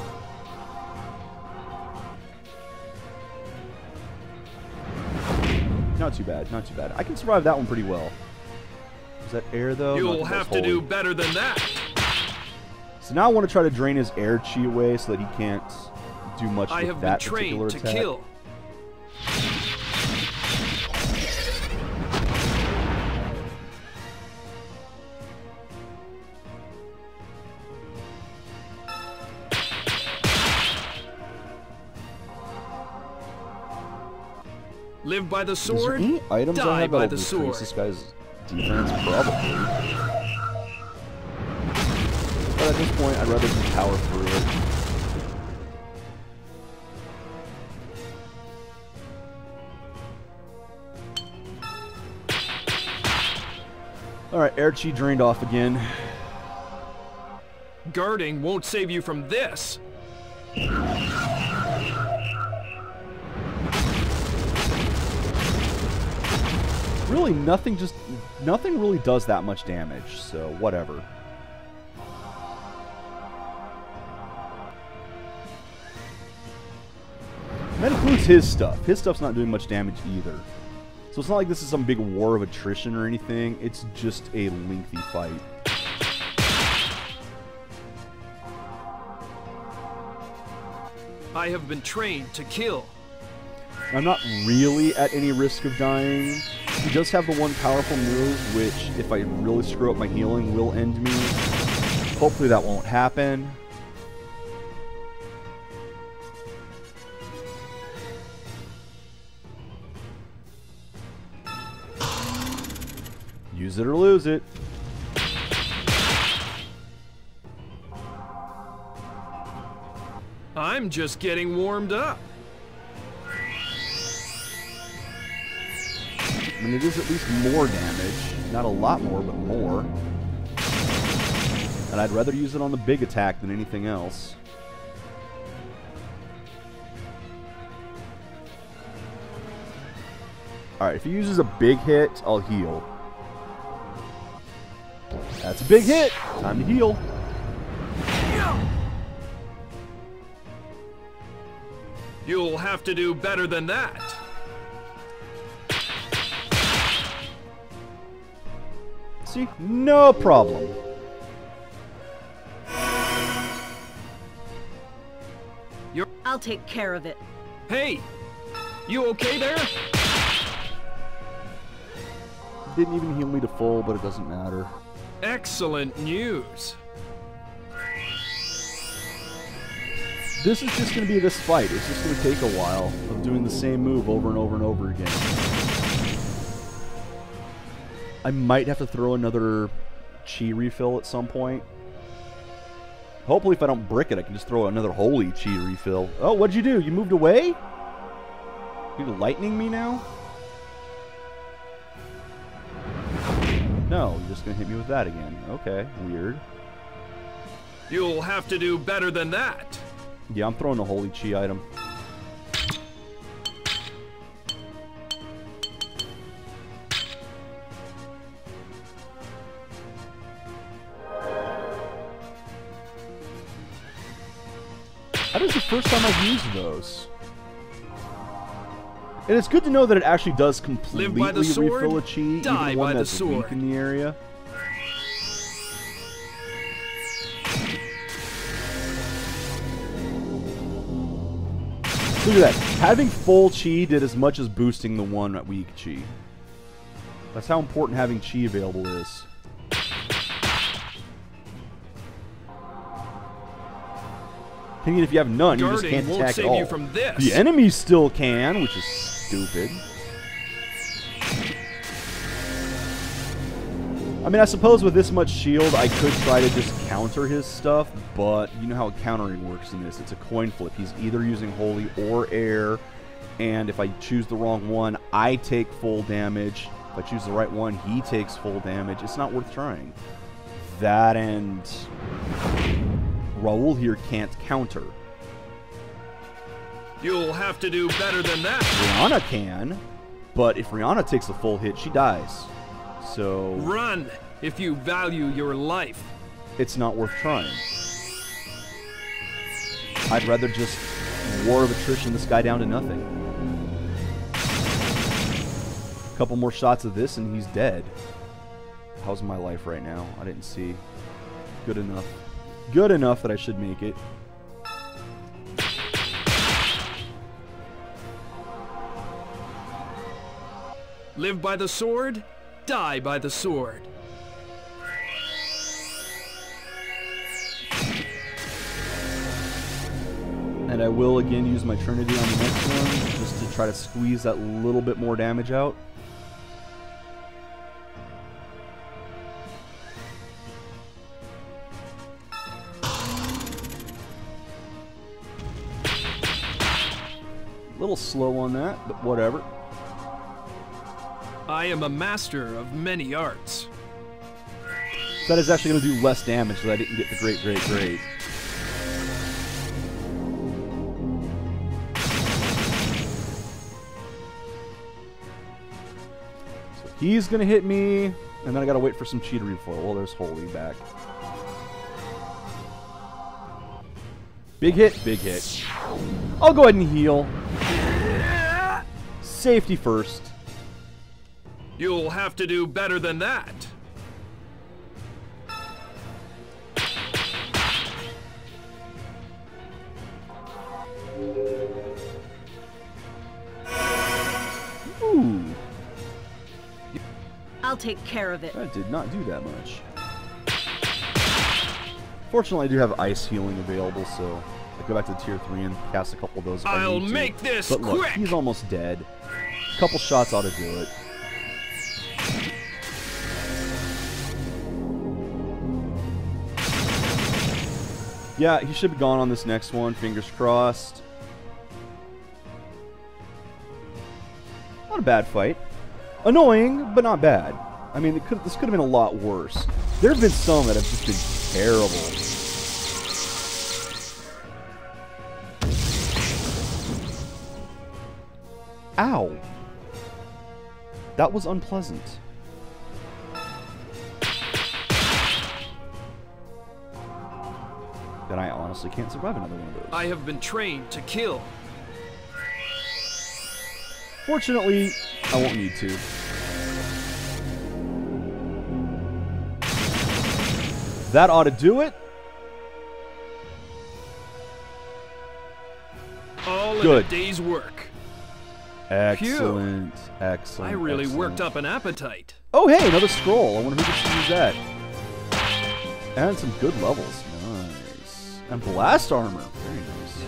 Not too bad, not too bad. I can survive that one pretty well. Is that air, though? You'll have to do better than that. So now I want to try to drain his air chi away so that he can't do much I with have been that particular trained to attack. kill. Live by the Is there sword, any items I die have by that'll the decrease sword. this guy's defense? Probably. But at this point, I'd rather just power through it. Alright, air chi drained off again. Guarding won't save you from this. Really, nothing really does that much damage, so whatever. And that includes his stuff. His stuff's not doing much damage either. So it's not like this is some big war of attrition or anything. It's just a lengthy fight. I have been trained to kill. I'm not really at any risk of dying. He does have the one powerful move, which, if I really screw up my healing, will end me. Hopefully that won't happen. Use it or lose it. I'm just getting warmed up. I mean, it is at least more damage. Not a lot more, but more. And I'd rather use it on the big attack than anything else. Alright, if he uses a big hit, I'll heal. That's a big hit! Time to heal. You'll have to do better than that. See? No problem. I'll take care of it. Hey, you okay there? Didn't even heal me to full, but it doesn't matter. Excellent news. This is just going to be this fight. It's just going to take a while of doing the same move over and over and over again. I might have to throw another chi refill at some point. Hopefully if I don't brick it, I can just throw another holy chi refill. Oh, what'd you do? You moved away? You lightning me now? No, you're just going to hit me with that again. Okay, weird. You'll have to do better than that. Yeah, I'm throwing a holy chi item. That is the first time I've used those. And it's good to know that it actually does completely refill a chi, even one that's weak in the area. Look at that. Having full chi did as much as boosting the one at weak chi. That's how important having chi available is. Thinking if you have none, you just can't attack at all. The enemies still can, which is stupid. I mean, I suppose with this much shield, I could try to just counter his stuff, but you know how countering works in this. It's a coin flip. He's either using holy or air, and if I choose the wrong one, I take full damage. If I choose the right one, he takes full damage. It's not worth trying. That and Raul here can't counter. You'll have to do better than that. Rihanna can, but if Rihanna takes a full hit, she dies. So run if you value your life. It's not worth trying. I'd rather just war of attrition this guy down to nothing. A couple more shots of this and he's dead. How's my life right now? I didn't see. Good enough. Good enough that I should make it. Live by the sword, die by the sword. And I will again use my Trinity on the next one, just to try to squeeze that little bit more damage out. A little slow on that, but whatever. I am a master of many arts. That is actually going to do less damage, so I didn't get the great. So he's going to hit me, and then I got to wait for some chi to refill. Well, there's Holy back. Big hit, big hit. I'll go ahead and heal. Safety first. You'll have to do better than that. Ooh. I'll take care of it. That did not do that much. Fortunately, I do have ice healing available, so I go back to tier 3 and cast a couple of those if I I'll need to. make this But look, quick. he's almost dead. A couple shots ought to do it. Yeah, he should be gone on this next one. Fingers crossed. Not a bad fight. Annoying, but not bad. I mean, this could have been a lot worse. There have been some that have just been terrible. Ow. That was unpleasant. Then I honestly can't survive another one of those. I have been trained to kill. Fortunately, I won't need to. That ought to do it. All in Good. a day's work. Excellent. Excellent. I really excellent. worked up an appetite. Oh, hey, another scroll. I wonder who gets to use that. And some good levels. Nice. And blast armor. Very nice.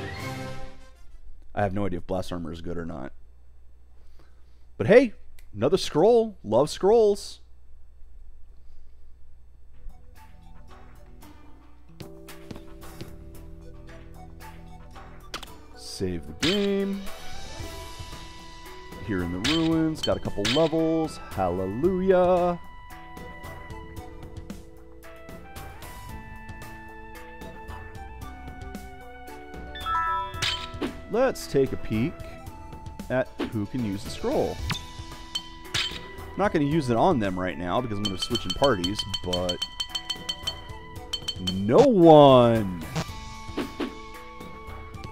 I have no idea if blast armor is good or not. But hey, another scroll. Love scrolls. Save the game. Here in the ruins. Got a couple levels. Hallelujah. Let's take a peek at who can use the scroll. I'm not going to use it on them right now because I'm going to switch in parties, but no one.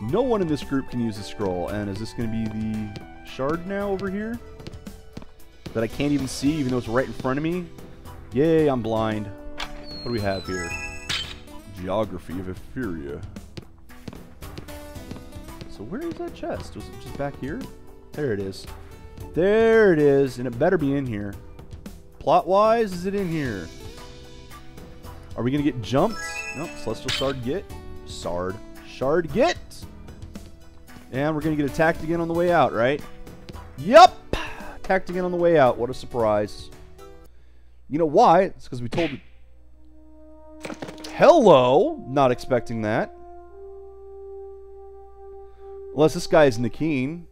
No one in this group can use the scroll. And is this going to be the shard now over here? That I can't even see even though it's right in front of me? Yay, I'm blind. What do we have here? Geography of Etheria. So where is that chest? Was it just back here? There it is. There it is. And it better be in here. Plot-wise, is it in here? Are we going to get jumped? Nope. Celestial Shard get. Shard get. And we're going to get attacked again on the way out, right? Yup. Attacked again on the way out. What a surprise. You know why? It's because we told it. Hello. Not expecting that. Unless this guy is Nakeen.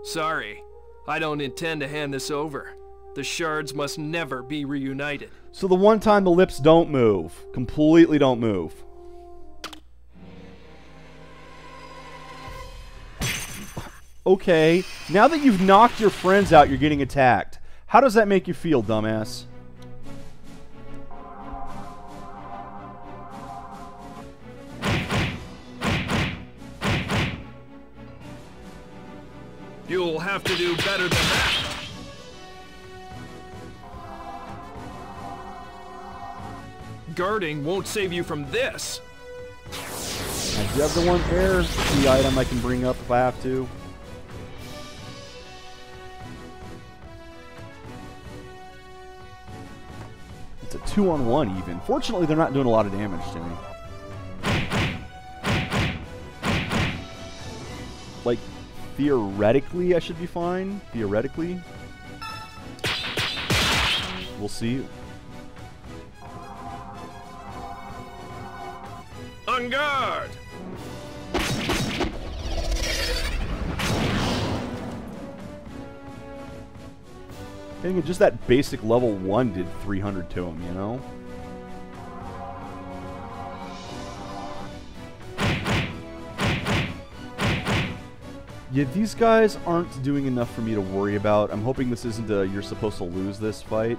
Sorry. I don't intend to hand this over. The shards must never be reunited. So the one time the lips don't move. Completely don't move. Okay. Now that you've knocked your friends out, you're getting attacked. How does that make you feel, dumbass? You'll have to do better than that. Guarding won't save you from this. I do have the one air key item I can bring up if I have to. It's a 2-on-1 even. Fortunately, they're not doing a lot of damage to me. Like, theoretically, I should be fine. Theoretically. We'll see. On guard! I think just that basic level 1 did 300 to him, you know? Yeah, these guys aren't doing enough for me to worry about. I'm hoping this isn't a you're supposed to lose this fight.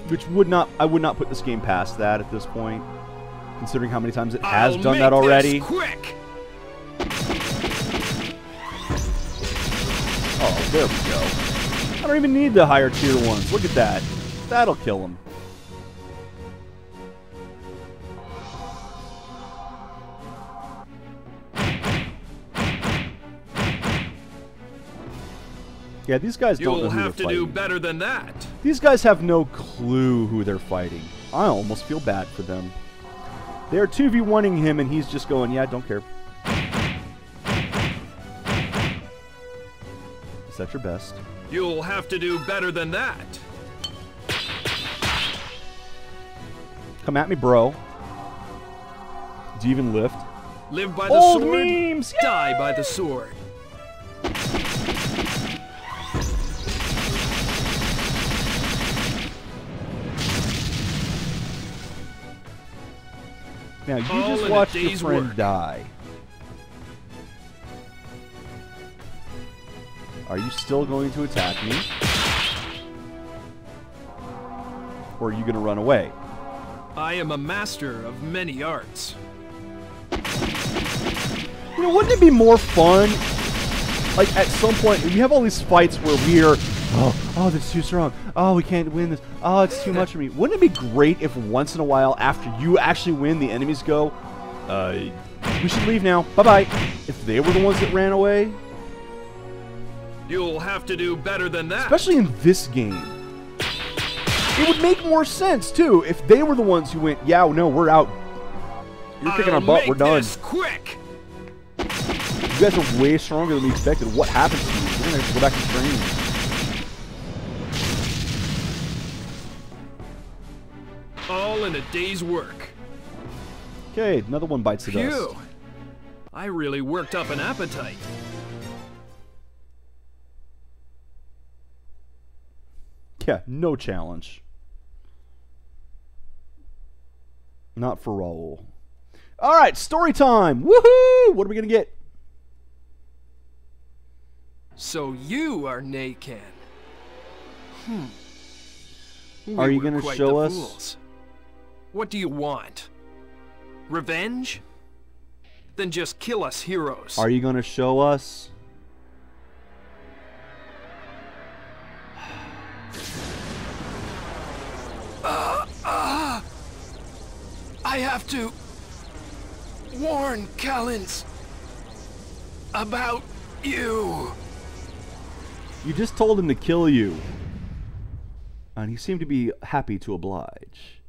Which I would not put this game past that at this point, considering how many times it has done that already. Quick. Oh, there we go. I don't even need the higher tier ones. Look at that. That'll kill him. Yeah, these guys don't know who they're fighting. You'll have to do better than that. These guys have no clue who they're fighting. I almost feel bad for them. They're 2v1ing him, and he's just going, yeah, don't care. Is that your best? You'll have to do better than that. Come at me, bro. Do you even lift? Live by the Old sword, memes! die by the sword. Now, you All just in a watched your day's friend work. die. Are you still going to attack me? Or are you going to run away? I am a master of many arts. You know, wouldn't it be more fun? Like, at some point, we have all these fights where we're, oh, that's too strong. Oh, we can't win this. Oh, it's too much for me. Wouldn't it be great if once in a while, after you actually win, the enemies go, we should leave now. Bye-bye. If they were the ones that ran away. You'll have to do better than that. Especially in this game. It would make more sense, too, if they were the ones who went, yeah, no, we're out. You're kicking our butt. We're done. Quick. You guys are way stronger than we expected. What happened to you? We're going to have to go back and train. All in a day's work. Okay, another one bites the dust. Phew. I really worked up an appetite. Yeah, no challenge. Not for Raul. All right, story time. Woohoo! What are we going to get? So you are Nakan. Are you We were going to quite show the us? fools. What do you want? Revenge? Then just kill us heroes. Are you going to show us? I have to warn Callens about you. You just told him to kill you. And he seemed to be happy to oblige.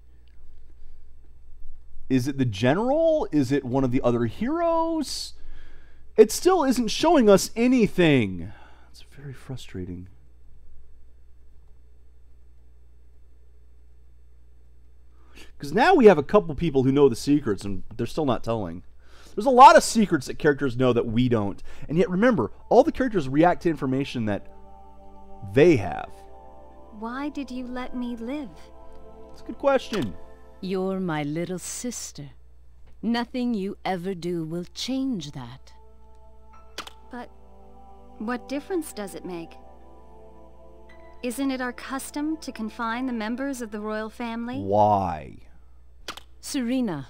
Is it the general? Is it one of the other heroes? It still isn't showing us anything. It's very frustrating. Because now we have a couple people who know the secrets and they're still not telling. There's a lot of secrets that characters know that we don't. And yet remember, all the characters react to information that they have. Why did you let me live? That's a good question. You're my little sister. Nothing you ever do will change that. But what difference does it make? Isn't it our custom to confine the members of the royal family? Why? Serena,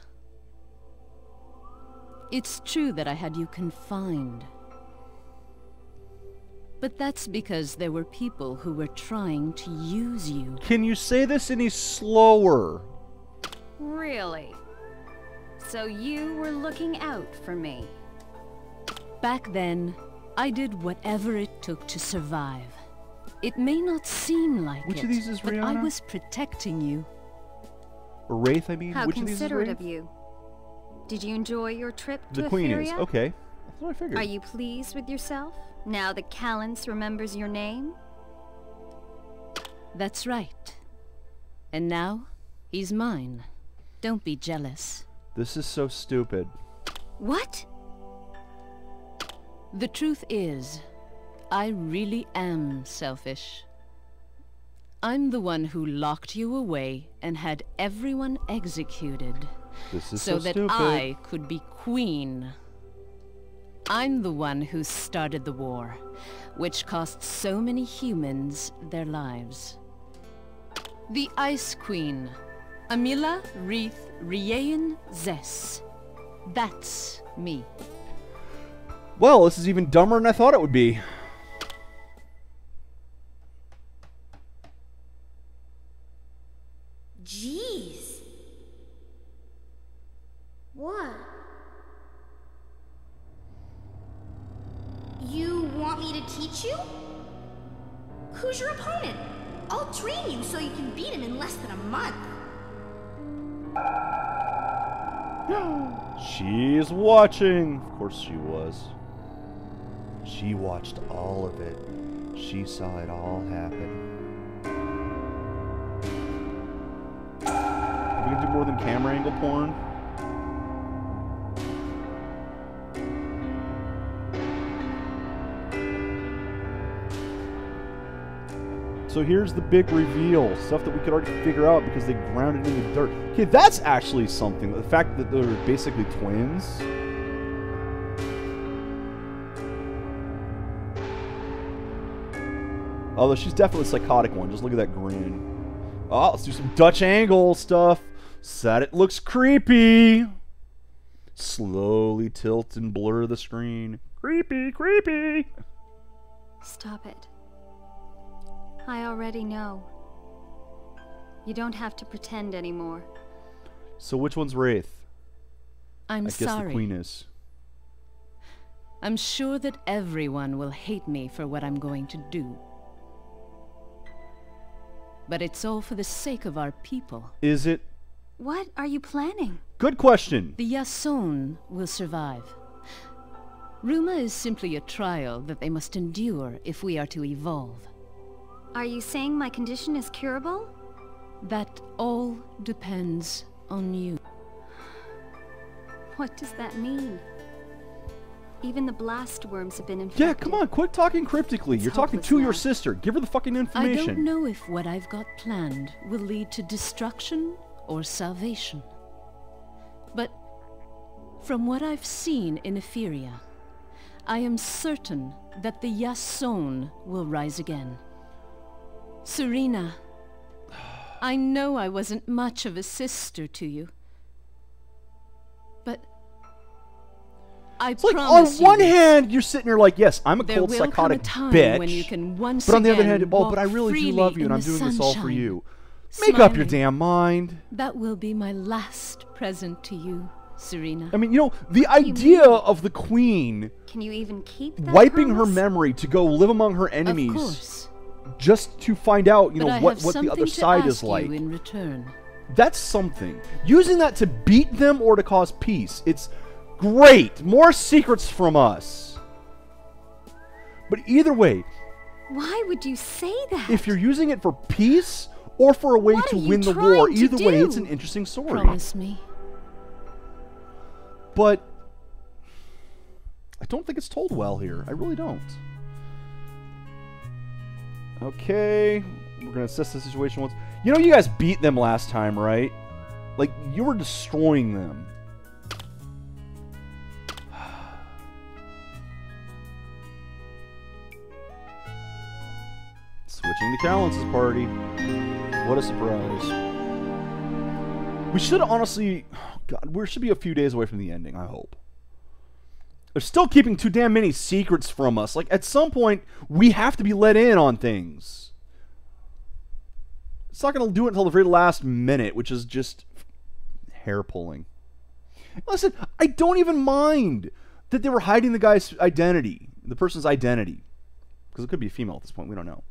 it's true that I had you confined. But that's because there were people who were trying to use you. Can you say this any slower? Really? So you were looking out for me? Back then, I did whatever it took to survive. It may not seem like Which it, of these is but I Rihanna? was protecting you. Or Wraith, I mean? How Which of these is considerate Wraith? of you. Did you enjoy your trip to The Queen Etheria? is. Okay. That's what I figured. Are you pleased with yourself, now that Callens remembers your name? That's right. And now, he's mine. Don't be jealous. This is so stupid. What? The truth is, I really am selfish. I'm the one who locked you away and had everyone executed. This is so so that stupid. I could be queen. I'm the one who started the war, which cost so many humans their lives. The Ice Queen, Amila Reith Riein Zess. That's me. Well, this is even dumber than I thought it would be. Jeez. What? You want me to teach you? Who's your opponent? I'll train you so you can beat him in less than a month. She's watching. Of course she was. She watched all of it. She saw it all happen. Are we gonna do more than camera angle porn? So here's the big reveal. Stuff that we could already figure out because they grounded in the dirt. Okay, that's actually something. The fact that they're basically twins. Although she's definitely a psychotic one. Just look at that grin. Oh, let's do some Dutch angle stuff. So that it looks creepy. Slowly tilt and blur the screen. Creepy, creepy. Stop it. I already know. You don't have to pretend anymore. So which one's Wraith? I'm I guess sorry. the Queen is. I'm sure that everyone will hate me for what I'm going to do. But it's all for the sake of our people. Is it? What are you planning? Good question. The Yason will survive. Ruma is simply a trial that they must endure if we are to evolve. Are you saying my condition is curable? That all depends on you. What does that mean? Even the blast worms have been infected. Yeah, come on, quit talking cryptically. It's You're talking hopeless to your now. sister. Give her the fucking I information. don't know if what I've got planned will lead to destruction or salvation. But from what I've seen in Etheria, I am certain that the Yason will rise again. Serena, I know I wasn't much of a sister to you. But I It's like, on promise you one this. hand, you're sitting there like, yes, I'm a There cold, will come a psychotic time bitch. when you can once But on the other again hand, oh, but I walk really do freely love you, and in I'm the doing this all for sunshine, you. Make up your smiling. damn mind. That will be my last present to you, Serena. I mean, you know, the idea of the queen Can you even keep that wiping her promise? memory to go live among her enemies Of course. just to find out, you But know, I what have the something other to side is ask like. you in return. That's something. Using that to beat them or to cause peace. It's great. More secrets from us. But either way, Why would you say that? if you're using it for peace or for a way What to are you win the trying war, to either way, do? it's an interesting story. Promise me. But I don't think it's told well here. I really don't. Okay, we're gonna assess the situation once. You know, you guys beat them last time, right? Like, you were destroying them. Switching to Callance's party. What a surprise. We should honestly... God, we should be a few days away from the ending, I hope. They're still keeping too damn many secrets from us. Like, at some point, we have to be let in on things. It's not going to do it until the very last minute, which is just hair-pulling. Listen, I don't even mind that they were hiding the guy's identity, the person's identity. Because it could be a female at this point, we don't know.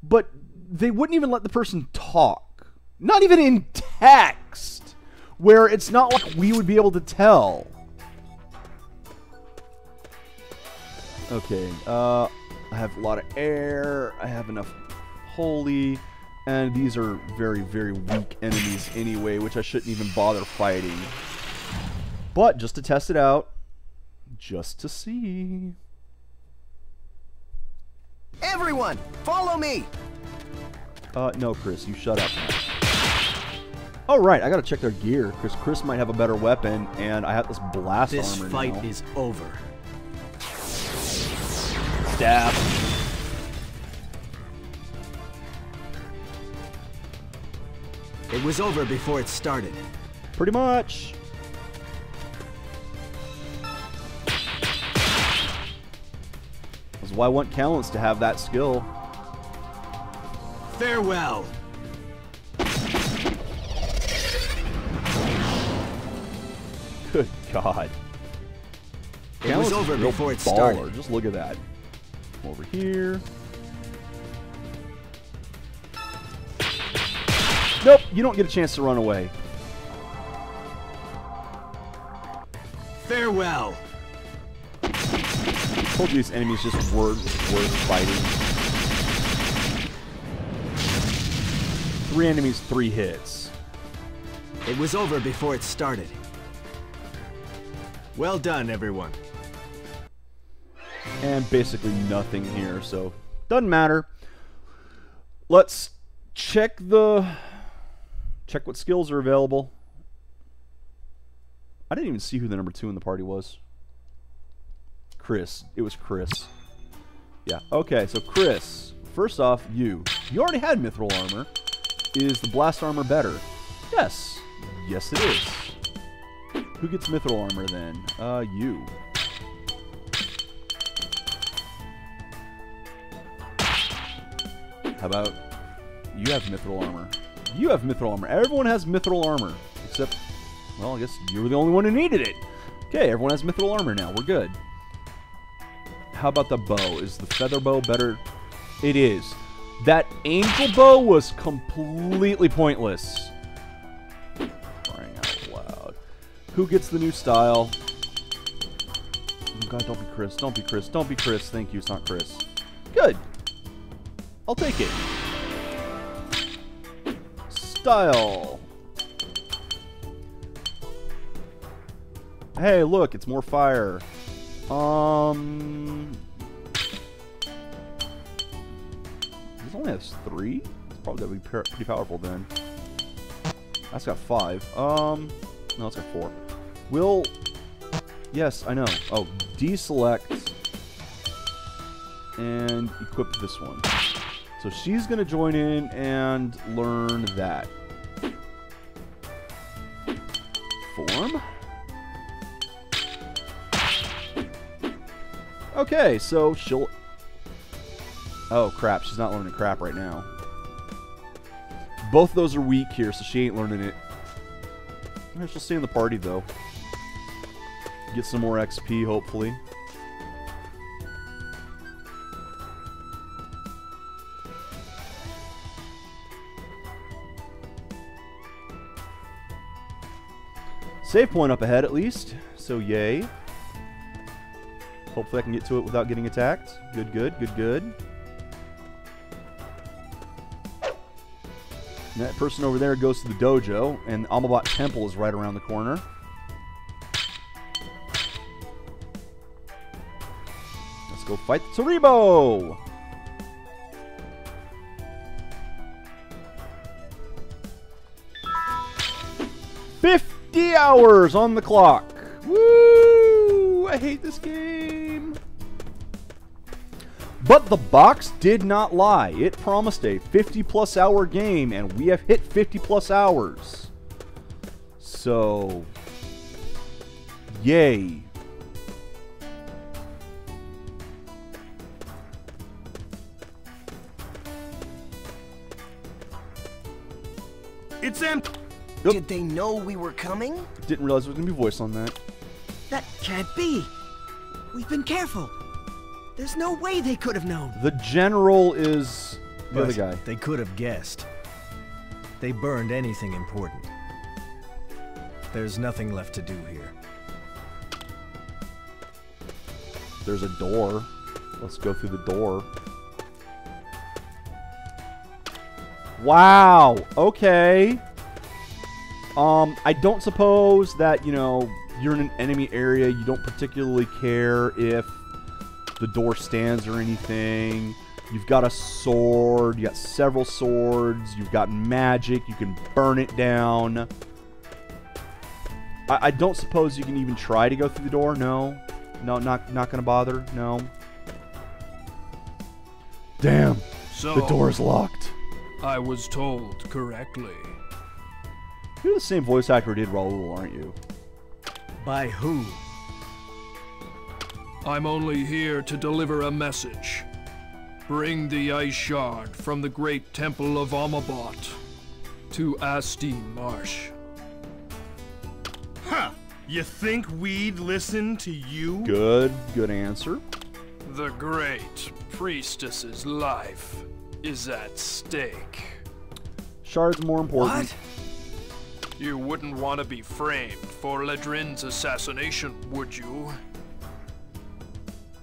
But they wouldn't even let the person talk. Not even in text, where it's not like we would be able to tell. Okay, I have a lot of air, I have enough holy, and these are very, very weak enemies anyway, which I shouldn't even bother fighting. But just to test it out, just to see. Everyone, follow me! No, Chris, you shut up now. Oh, right, I gotta check their gear, because Chris might have a better weapon, and I have this blast This armor fight now. is over. Stab. It was over before it started. Pretty much. That's why I want Callance to have that skill. Farewell! Good God. It was Callance is over a real before it baller. started. Just look at that. Over here. Nope, you don't get a chance to run away. Farewell! I told you these enemies just weren't worth fighting. 3 enemies, 3 hits. It was over before it started. Well done, everyone. And basically nothing here, so doesn't matter. Let's check what skills are available. I didn't even see who the number 2 in the party was. Chris. It was Chris. Yeah, okay, so Chris. First off, you already had mithril armor. Is the blast armor better? Yes. Yes, it is. Who gets mithril armor then? You. How about you have mithril armor? You have mithril armor. Everyone has mithril armor. Except, well, I guess you were the only one who needed it. Okay, everyone has mithril armor now. We're good. How about the bow? Is the feather bow better? It is. That angel bow was completely pointless. Crying out loud. Who gets the new style? Oh God, don't be Chris. Don't be Chris. Don't be Chris. Thank you. It's not Chris. Good. I'll take it. Style. Hey, look, it's more fire. This only has 3? It's probably gonna be pretty powerful then. That's got 5. No, it's got 4. Will... Yes, I know. Oh, deselect and equip this one. So she's going to join in and learn that. Form. Okay, so she'll... Oh, crap. She's not learning crap right now. Both of those are weak here, so she ain't learning it. She'll stay in the party, though. Get some more XP, hopefully. Save point up ahead, at least. So, yay. Hopefully I can get to it without getting attacked. Good, good, good, good. And that person over there goes to the dojo, and Amabot Temple is right around the corner. Let's go fight the Torebo! 50 hours on the clock. Woo! I hate this game. But the box did not lie. It promised a 50-plus hour game, and we have hit 50-plus hours. So, yay. It's empty. Yep. Did they know we were coming? Didn't realize there was going to be voice on that. That can't be. We've been careful. There's no way they could have known. The general is the other guy. They could have guessed. They burned anything important. There's nothing left to do here. There's a door. Let's go through the door. Wow. Okay. I don't suppose that, you know, you're in an enemy area. You don't particularly care if the door stands or anything. You've got a sword. You got several swords. You've got magic. You can burn it down. I don't suppose you can even try to go through the door. No. No, not gonna bother. No. Damn. So, the door's locked. I was told correctly. You're the same voice actor who did Raoul, aren't you? By who? I'm only here to deliver a message. Bring the ice shard from the great temple of Amabot to Asti Marsh. Huh. You think we'd listen to you? Good answer. The great priestess's life is at stake. Shard's more important. What? You wouldn't want to be framed for Ledrin's assassination, would you?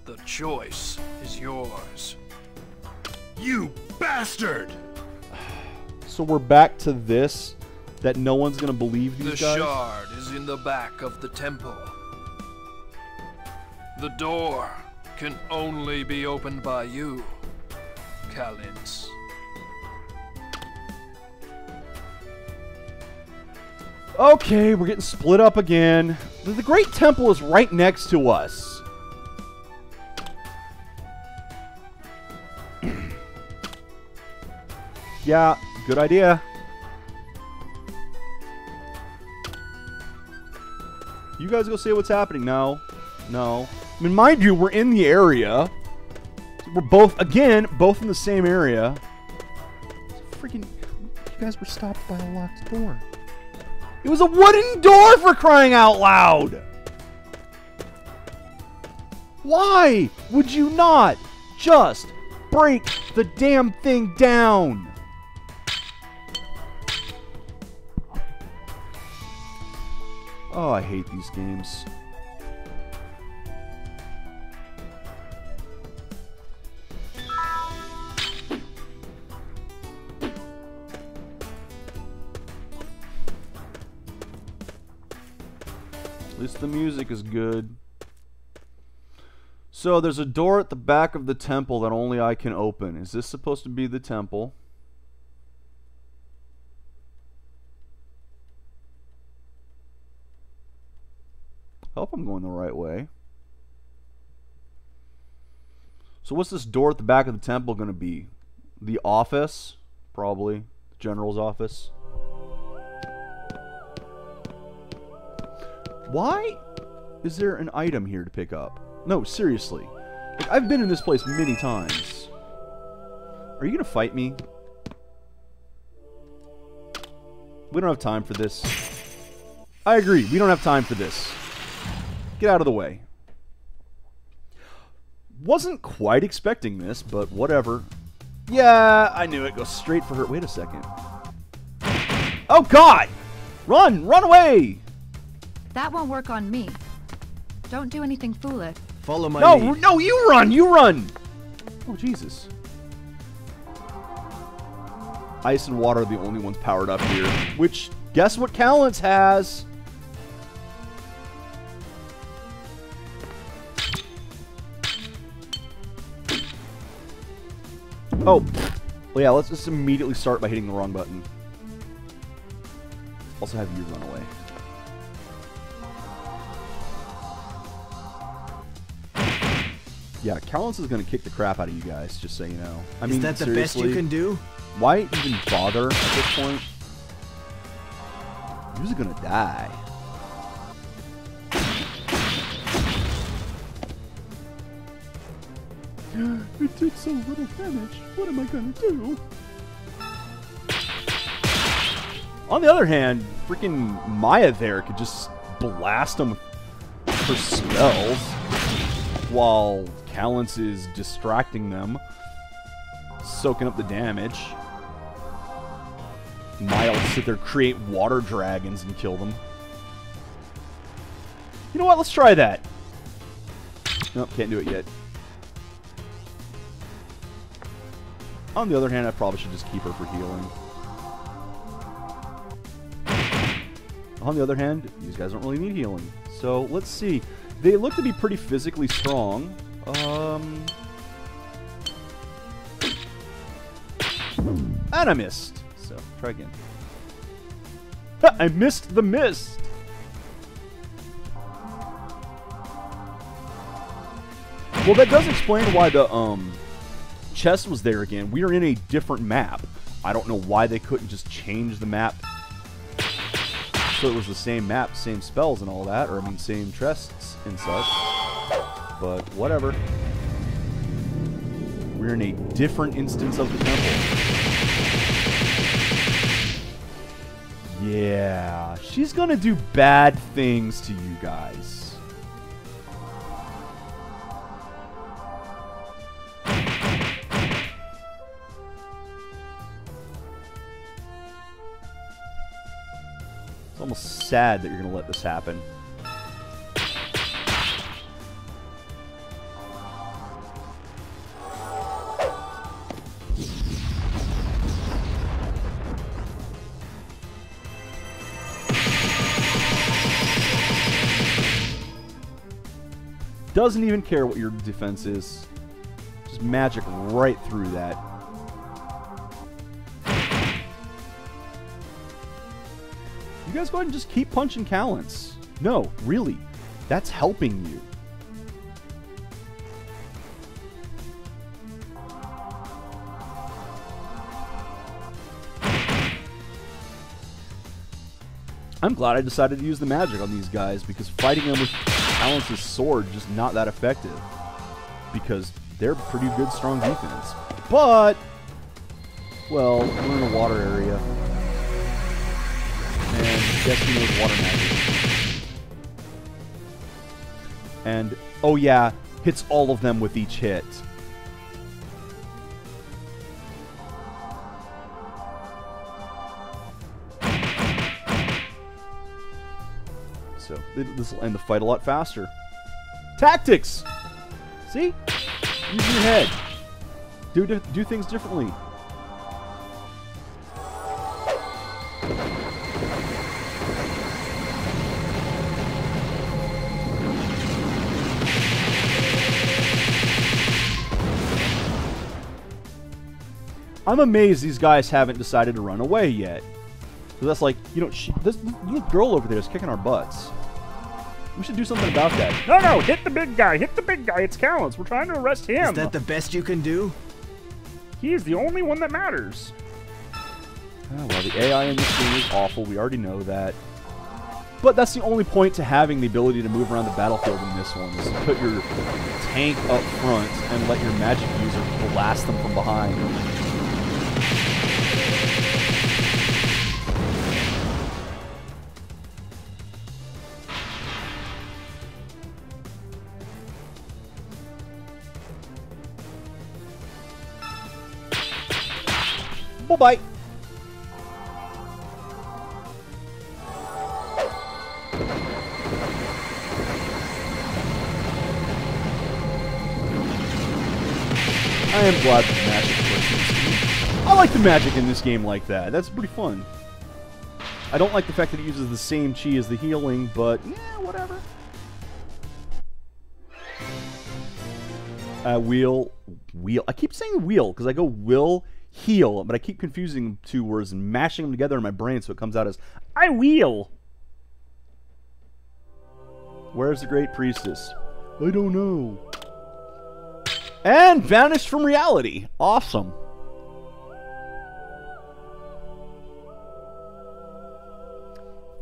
The choice is yours. You bastard! So we're back to this, that no one's gonna believe these The guys? shard is in the back of the temple. The door can only be opened by you, Kalins. Okay, we're getting split up again. The Great Temple is right next to us. Yeah, good idea. You guys go see what's happening. No. No. I mean, mind you, we're in the area. We're both, again, both in the same area. Freaking, you guys were stopped by a locked door. It was a wooden door, for crying out loud! Why would you not just break the damn thing down? Oh, I hate these games. At least the music is good. So there's a door at the back of the temple that only I can open. Is this supposed to be the temple? I hope I'm going the right way. So what's this door at the back of the temple going to be? The office, probably. General's office. Why is there an item here to pick up? No, seriously. Like, I've been in this place many times. Are you gonna fight me? We don't have time for this. I agree, we don't have time for this. Get out of the way. Wasn't quite expecting this, but whatever. Yeah, I knew it. Go straight for her. Wait a second. Oh, God! Run! Run away! That won't work on me. Don't do anything foolish. Follow my lead. No, you run! You run! Oh, Jesus. Ice and water are the only ones powered up here. Which, guess what Callance has? Oh, well, yeah, let's just immediately start by hitting the wrong button. Also have you run away. Yeah, Callance is going to kick the crap out of you guys, just so you know. I mean, is that the best you can do? Why even bother at this point? You're just going to die. It did so little damage. What am I gonna do? On the other hand, freaking Maya there could just blast them with her spells while Callance is distracting them, soaking up the damage. Maya will sit there, create water dragons, and kill them. You know what? Let's try that. Nope, can't do it yet. On the other hand, I probably should just keep her for healing. On the other hand, these guys don't really need healing. So, let's see. They look to be pretty physically strong. And I missed. So, try again. I missed the mist! Well, that does explain why the, chest was there again. We are in a different map. I don't know why they couldn't just change the map so it was the same map, same spells and all that, or I mean same chests and such. But whatever. We're in a different instance of the temple. Yeah, she's gonna do bad things to you guys. It's almost sad that you're going to let this happen. Doesn't even care what your defense is. Just magic right through that. You guys go ahead and just keep punching Callance. No, really. That's helping you. I'm glad I decided to use the magic on these guys, because fighting them with Callance's sword is just not that effective. Because they're pretty good, strong defense. But, well, we're in a water area. And Destiny knows water magic. And, oh yeah, hits all of them with each hit. So, this will end the fight a lot faster. Tactics! See? Use your head. Do things differently. I'm amazed these guys haven't decided to run away yet. So that's like, you know, this little girl over there is kicking our butts. We should do something about that. No, hit the big guy. Hit the big guy. It's Callance. We're trying to arrest him. Is that the best you can do? He is the only one that matters. Oh, well, the AI in this game is awful. We already know that. But that's the only point to having the ability to move around the battlefield in this one, is to put your tank up front and let your magic user blast them from behind. Bye-bye. I am glad that the magic works in this game. I like the magic in this game like that. That's pretty fun. I don't like the fact that it uses the same chi as the healing, but yeah, whatever. Wheel. I keep saying wheel because I go will, heal, but I keep confusing two words and mashing them together in my brain so it comes out as I wheel. Where's the Great Priestess? I don't know. And vanished from reality. Awesome.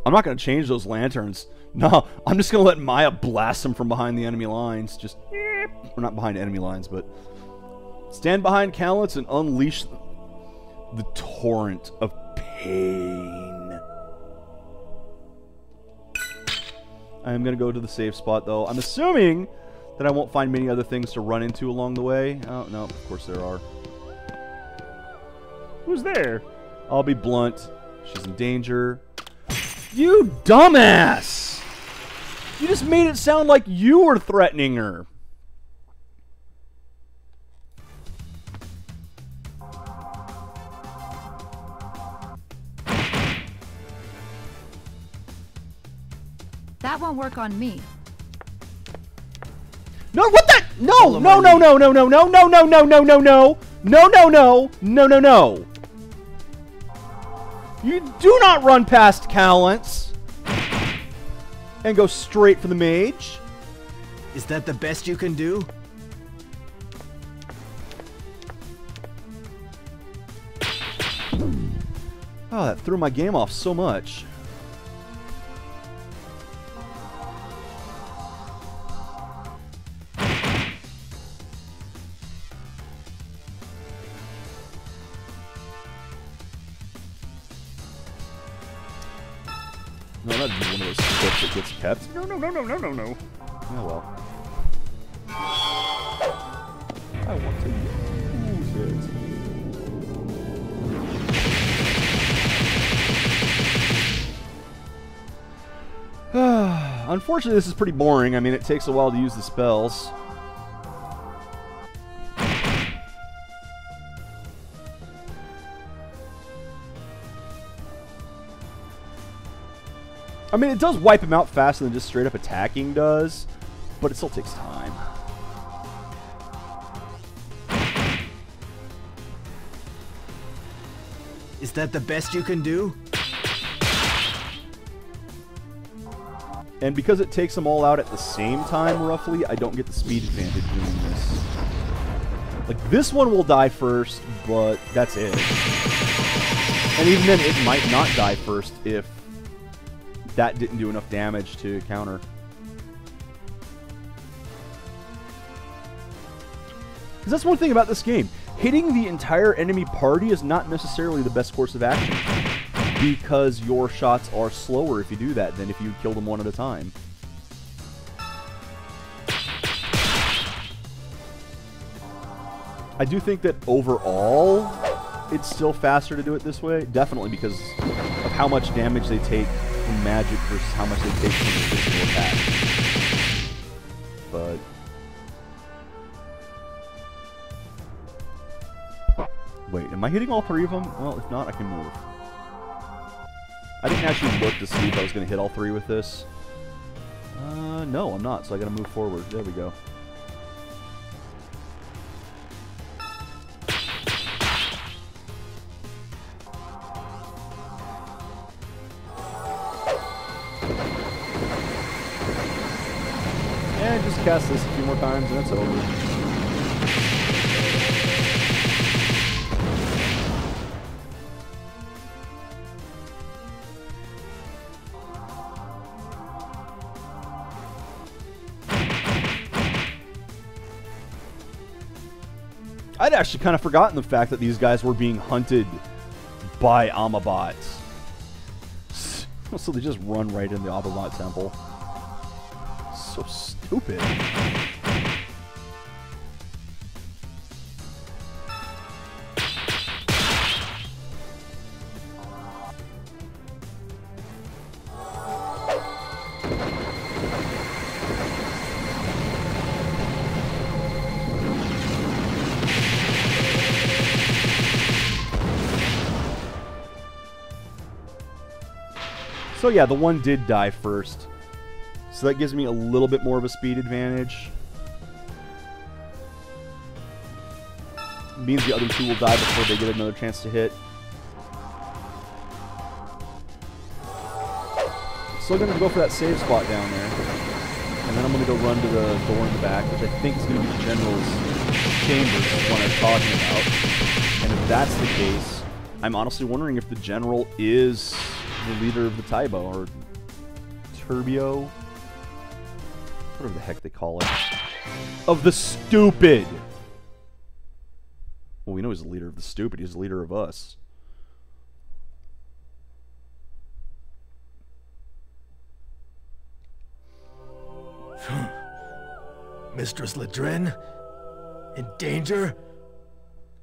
I'm not going to change those lanterns. No, I'm just going to let Maya blast them from behind the enemy lines. Just, or not behind enemy lines, but stand behind Callets and unleash the torrent of pain. I am going to go to the safe spot, though. I'm assuming that I won't find many other things to run into along the way. Oh, no, of course there are. Who's there? I'll be blunt. She's in danger. You dumbass! You just made it sound like you were threatening her. That won't work on me. No, what the? No, no, no, no, no, no, no, no, no, no, no, no, no, no, no, no, no, no, no. You do not run past Callants and go straight for the mage. Is that the best you can do? Oh, that threw my game off so much. No, not one of those clips that gets kept. No, no, no, no, no, no, no. Oh well. I want to use it. Unfortunately, this is pretty boring. I mean, it takes a while to use the spells. I mean, it does wipe him out faster than just straight up attacking does, but it still takes time. Is that the best you can do? And because it takes them all out at the same time, roughly, I don't get the speed advantage doing this. Like, this one will die first, but that's it. And even then, it might not die first if that didn't do enough damage to counter. Because that's one thing about this game. Hitting the entire enemy party is not necessarily the best course of action. Because your shots are slower if you do that than if you kill them one at a time. I do think that overall, it's still faster to do it this way. Definitely because of how much damage they take from magic versus how much they take from the physical attack. But wait, am I hitting all three of them? Well, if not, I can move. I didn't actually look to see if I was going to hit all three with this. No, I'm not, so I got to move forward. There we go. And just cast this a few more times and it's over. I'd actually kind of forgotten the fact that these guys were being hunted by Amabots. So they just run right in the Amabot temple. So stupid. So yeah, the one did die first. So that gives me a little bit more of a speed advantage. Means the other two will die before they get another chance to hit. Still gonna go for that save spot down there. And then I'm gonna go run to the door in the back, which I think is gonna be the General's chamber, the one I was talking about. And if that's the case, I'm honestly wondering if the General is the leader of the Taibo, or Turbio, whatever the heck they call it, of the stupid. Well, we know he's the leader of the stupid. He's the leader of us. Mistress Ledrin? In danger?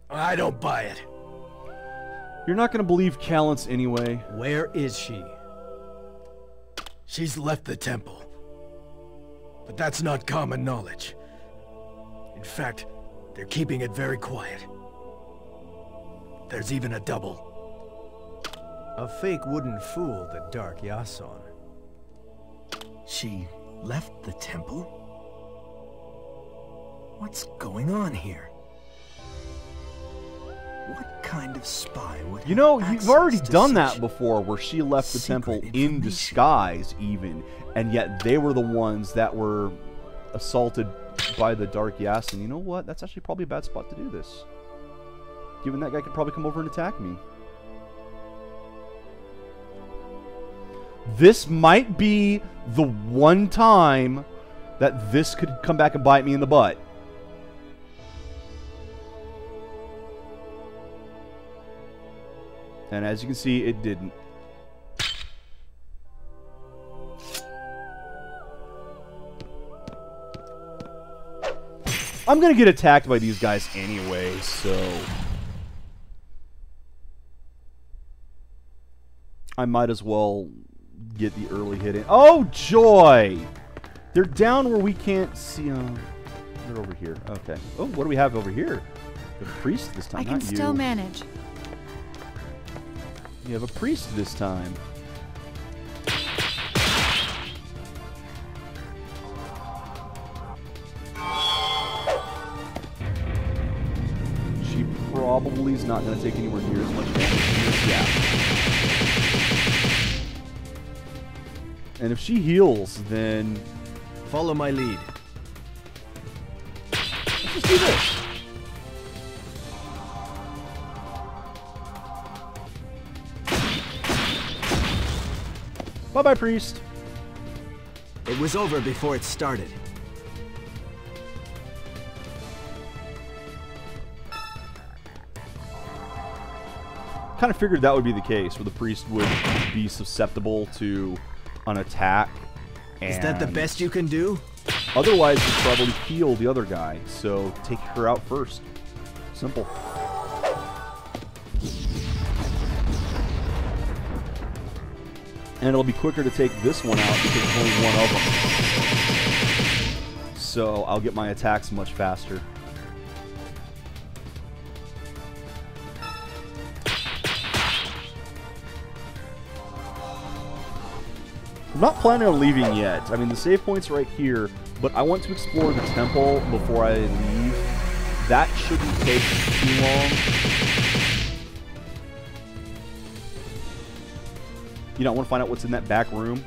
I don't buy it. You're not going to believe Callance anyway. Where is she? She's left the temple. But that's not common knowledge. In fact, they're keeping it very quiet. There's even a double. A fake wouldn't fool the Dark Yason. She left the temple? What's going on here? What kind of spy would You know, have you've already access to done such that before, where she left the temple secret in disguise, even, and yet they were the ones that were assaulted by the Dark Yasin. You know what? That's actually probably a bad spot to do this. Given that guy could probably come over and attack me. This might be the one time that this could come back and bite me in the butt. And as you can see, it didn't. I'm gonna get attacked by these guys anyway, so I might as well get the early hit in. Oh, joy! They're down where we can't see them. They're over here. Okay. Oh, what do we have over here? The priest this time, I can not you. still manage. You have a priest this time. She probably is not going to take anywhere near as much damage as this. Yeah. And if she heals, then follow my lead. Let's just do this. Bye-bye, priest. It was over before it started. Kind of figured that would be the case, where the priest would be susceptible to an attack. Is that the best you can do? Otherwise, you'd probably heal the other guy, so take her out first. Simple. And it'll be quicker to take this one out because there's only one of them. So I'll get my attacks much faster. I'm not planning on leaving yet. I mean, the save point's right here, but I want to explore the temple before I leave. That shouldn't take too long. You know, I want to find out what's in that back room.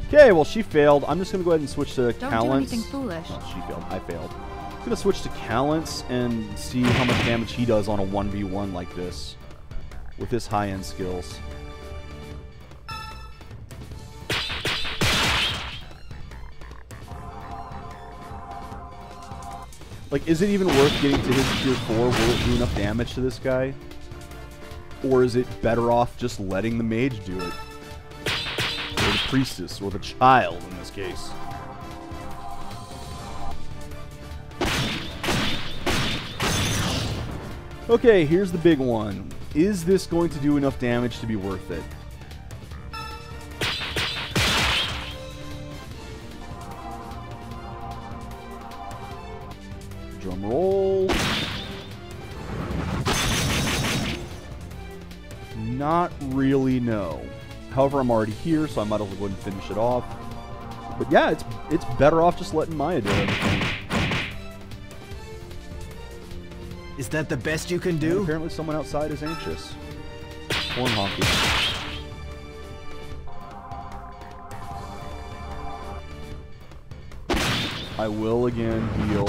Okay, well, she failed. I'm just going to go ahead and switch to Callance. Don't do anything foolish. Oh, she failed. I failed. I'm going to switch to Callance and see how much damage he does on a 1v1 like this with his high-end skills. Like, is it even worth getting to his tier 4? Will it do enough damage to this guy? Or is it better off just letting the mage do it? Or the priestess, or the child in this case. Okay, here's the big one. Is this going to do enough damage to be worth it? Drum roll. Not really, no. However, I'm already here, so I might as well go ahead and finish it off. But yeah, it's better off just letting Maya do everything. Is that the best you can do? And apparently someone outside is anxious. Horn honking. I will again heal.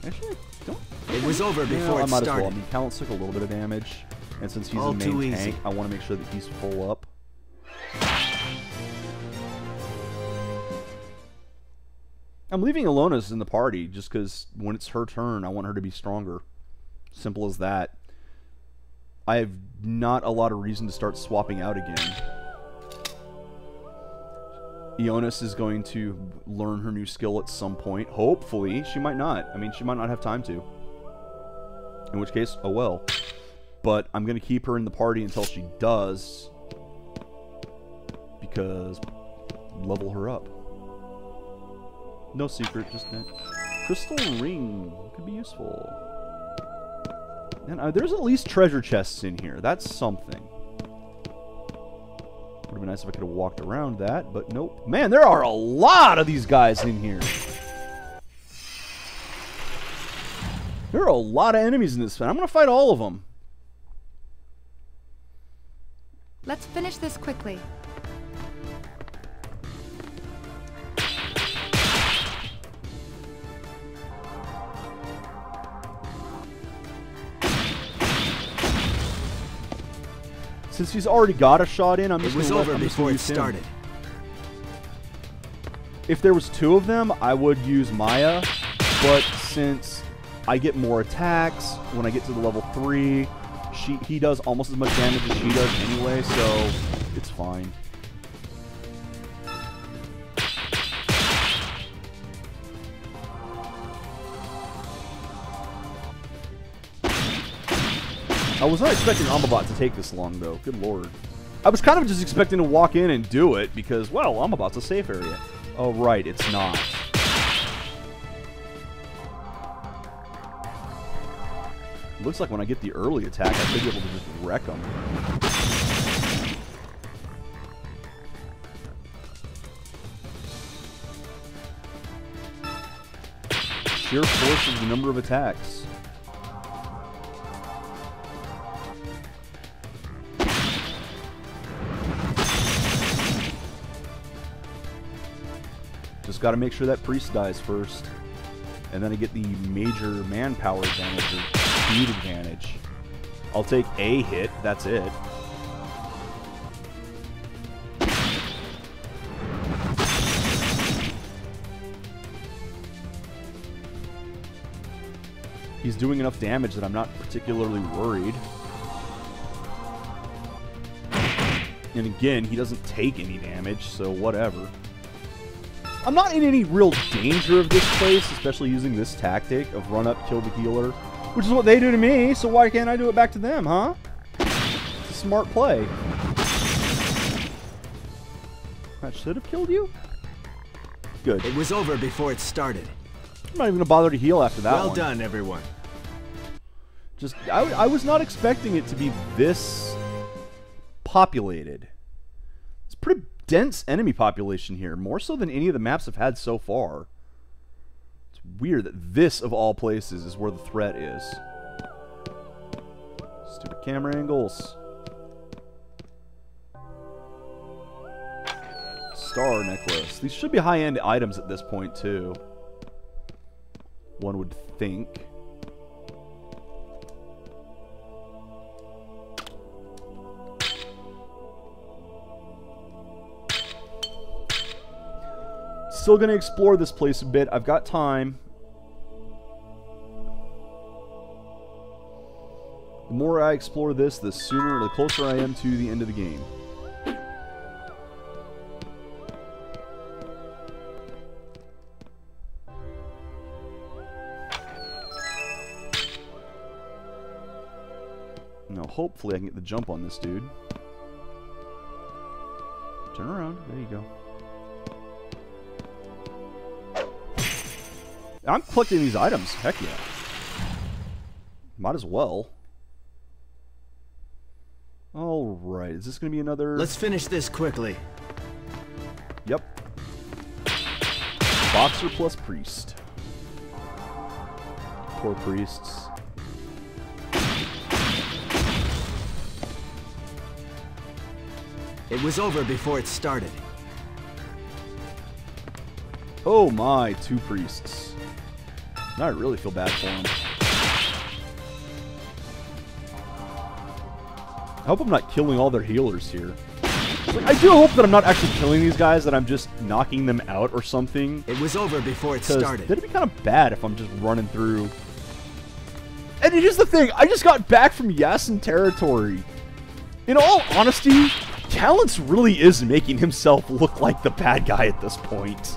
Actually, don't. It was over before I it might started. as well. I mean, Callus took a little bit of damage, and since he's All the too main easy. tank, I want to make sure that he's full up. I'm leaving Alona's in the party just because when it's her turn, I want her to be stronger. Simple as that. I have not a lot of reason to start swapping out again. Ionis is going to learn her new skill at some point. Hopefully. She might not. I mean, she might not have time to. In which case, oh well. But I'm going to keep her in the party until she does. Because level her up. No secret, just that. Crystal ring could be useful. And there's at least treasure chests in here. That's something. Would have been nice if I could have walked around that, but nope. Man, there are a lot of these guys in here. There are a lot of enemies in this fight. I'm going to fight all of them. Let's finish this quickly. Since he's already got a shot in, I'm just It was gonna over before it started. If there was two of them, I would use Maya, but since I get more attacks when I get to the level 3, he does almost as much damage as she does anyway, so it's fine. I was not expecting Amabot to take this long, though. Good lord. I was kind of just expecting to walk in and do it, because, well, Amabot's a safe area. Oh, right, it's not. Looks like when I get the early attack, I should be able to just wreck them. Sheer force of the number of attacks. Just got to make sure that priest dies first. And then I get the major manpower advantage or speed advantage. I'll take a hit, that's it. He's doing enough damage that I'm not particularly worried. And again, he doesn't take any damage, so whatever. I'm not in any real danger of this place, especially using this tactic of run up, kill the healer. Which is what they do to me, so why can't I do it back to them, huh? It's a smart play. That should have killed you? Good. It was over before it started. I'm not even going to bother to heal after that one. Well done, everyone. Just, I was not expecting it to be this populated. It's pretty dense enemy population here, more so than any of the maps I've had so far. It's weird that this, of all places, is where the threat is. Stupid camera angles. Star necklace. These should be high-end items at this point, too. One would think. still going to explore this place a bit. I've got time. The more I explore this, the closer I am to the end of the game. Now, hopefully I can get the jump on this dude. Turn around. There you go. I'm collecting these items. Heck yeah. Might as well. Alright, is this going to be another... Let's finish this quickly. Yep. Boxer plus priest. Poor priests. It was over before it started. Oh my, 2 priests. Now I really feel bad for them. I hope I'm not killing all their healers here. Like, I do hope that I'm not actually killing these guys, that I'm just knocking them out or something. It was over before it started. That'd be kind of bad if I'm just running through. And here's the thing, I just got back from Yassen territory. In all honesty, Talents really is making himself look like the bad guy at this point.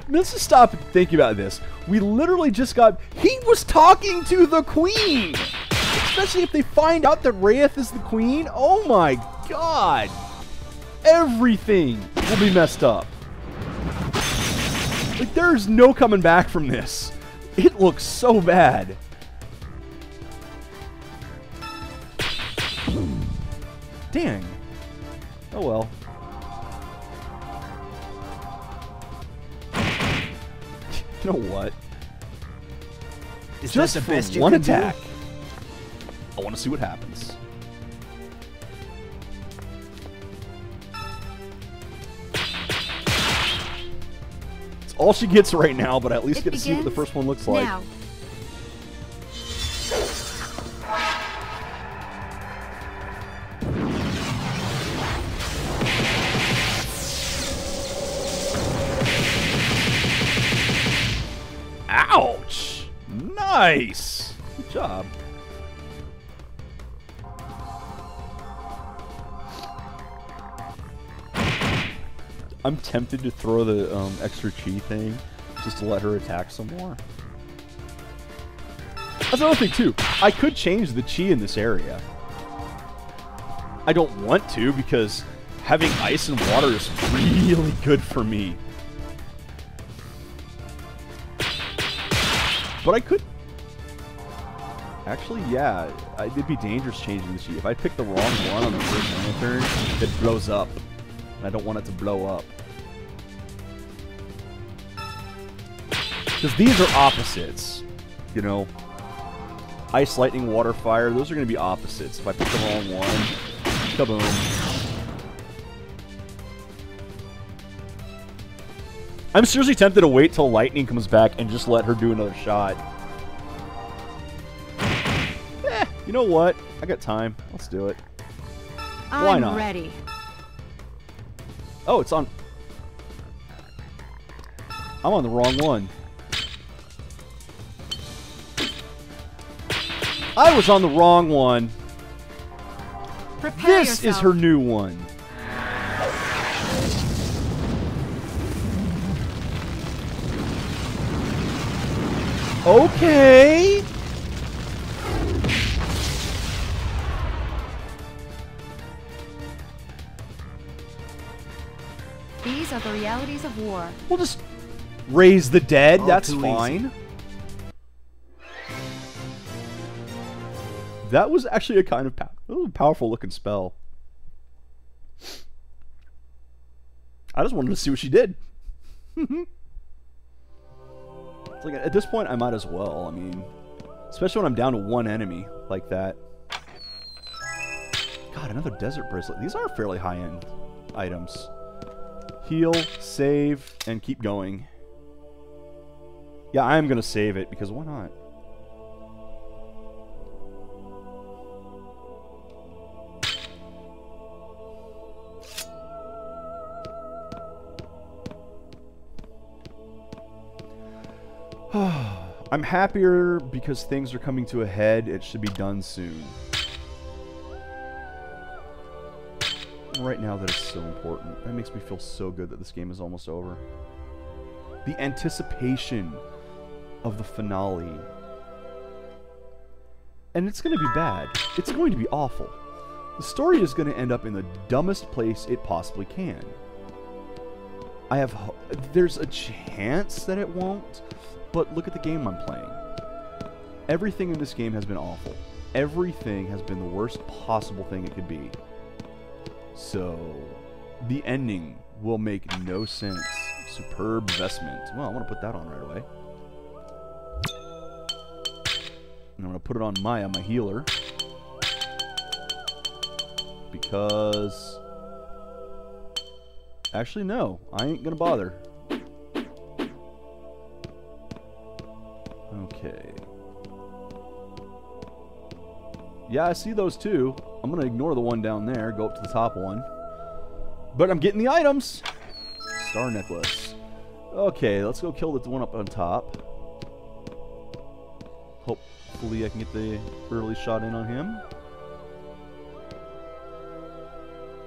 Let's just stop and think about this. We literally just got... He was talking to the queen! Especially if they find out that Wraith is the queen. Oh my god! Everything will be messed up. Like, there's no coming back from this. It looks so bad. Dang. Oh well. You know what? Is just that the best for you one can attack. do? I want to see what happens. It's all she gets right now, but I at least get to see what the first one looks like. Now. Ouch! Nice! Good job. I'm tempted to throw the extra chi thing just to let her attack some more. That's another thing too. I could change the chi in this area. I don't want to because having ice and water is really good for me. But I could... Actually, yeah, it'd be dangerous changing the chi. If I pick the wrong one on the first turn, it blows up. And I don't want it to blow up. Because these are opposites, you know. Ice, lightning, water, fire, those are going to be opposites. If I pick the wrong one, kaboom. I'm seriously tempted to wait till lightning comes back and just let her do another shot. You know what? I got time. Let's do it. Why not? I'm ready. Oh, it's on... I'm on the wrong one. I was on the wrong one. Prepare This yourself. is her new one. Okay. These are the realities of war. We'll just raise the dead. All That's too fine. easy. That was actually a kind of powerful looking spell. I just wanted to see what she did. It's like, at this point, I might as well. I mean, especially when I'm down to one enemy like that. God, another desert bracelet. These are fairly high-end items. Heal, save, and keep going. Yeah, I am going to save it, because why not? I'm happier because things are coming to a head. It should be done soon. Right now, that is so important. That makes me feel so good that this game is almost over. The anticipation of the finale. And it's going to be bad. It's going to be awful. The story is going to end up in the dumbest place it possibly can. There's a chance that it won't, but look at the game I'm playing. Everything in this game has been awful. Everything has been the worst possible thing it could be. So, the ending will make no sense. Superb vestment. Well, I want to put that on right away. And I'm going to put it on Maya, my healer. Because... Actually, no. I ain't going to bother. Okay. Yeah, I see those two. I'm going to ignore the one down there. Go up to the top one. But I'm getting the items. Star necklace. Okay, let's go kill the one up on top. Hopefully I can get the early shot in on him.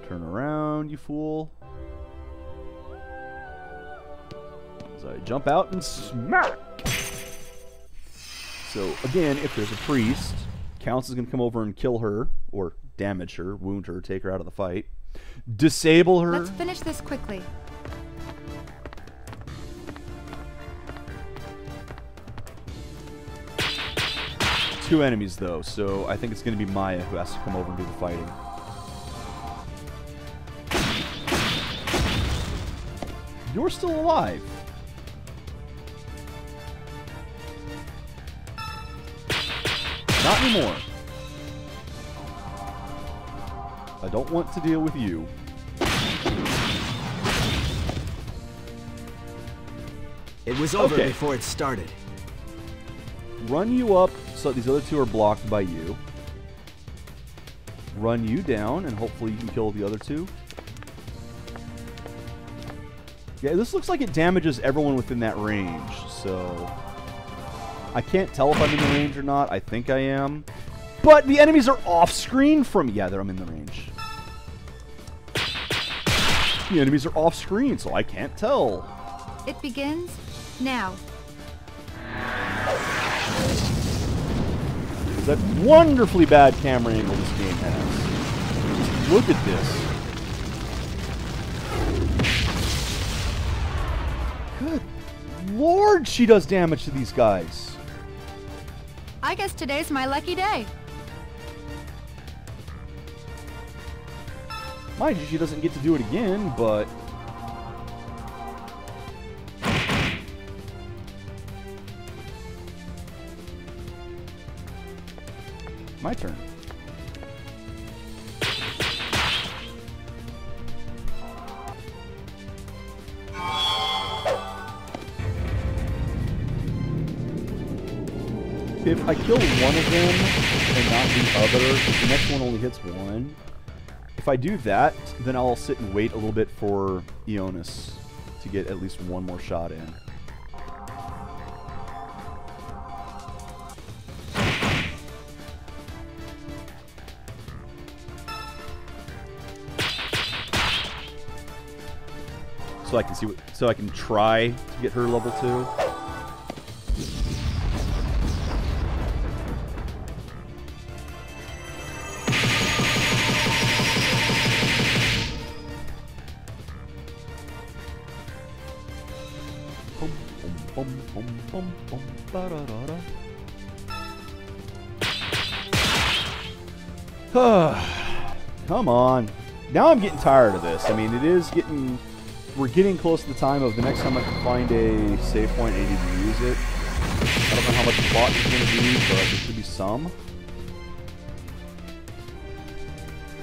Turn around, you fool. As I jump out and smack. So, again, if there's a priest, Counts is going to come over and kill her, or damage her, wound her, take her out of the fight. Disable her. Let's finish this quickly. Two enemies, though, so I think it's going to be Maya who has to come over and do the fighting. You're still alive. Not anymore. I don't want to deal with you. It was over before it started. Run you up so that these other two are blocked by you. Run you down, and hopefully you can kill the other two. Yeah, this looks like it damages everyone within that range, so... I can't tell if I'm in the range or not. I think I am. But the enemies are off-screen from... Yeah, I'm in the range. The enemies are off-screen, so I can't tell. It begins now. That wonderfully bad camera angle this game has. Look at this. Good Lord, she does damage to these guys. I guess today's my lucky day. Mind you, she doesn't get to do it again, but... My turn. If I kill one of them and not the other, if the next one only hits one, if I do that, then I'll sit and wait a little bit for Ionis to get at least one more shot in. So I can see what, so I can try to get her level 2. Come on. Now I'm getting tired of this. I mean, it is getting... We're getting close to the time of the next time I can find a save point and need to use it. I don't know how much the plot is going to be, but there should be some.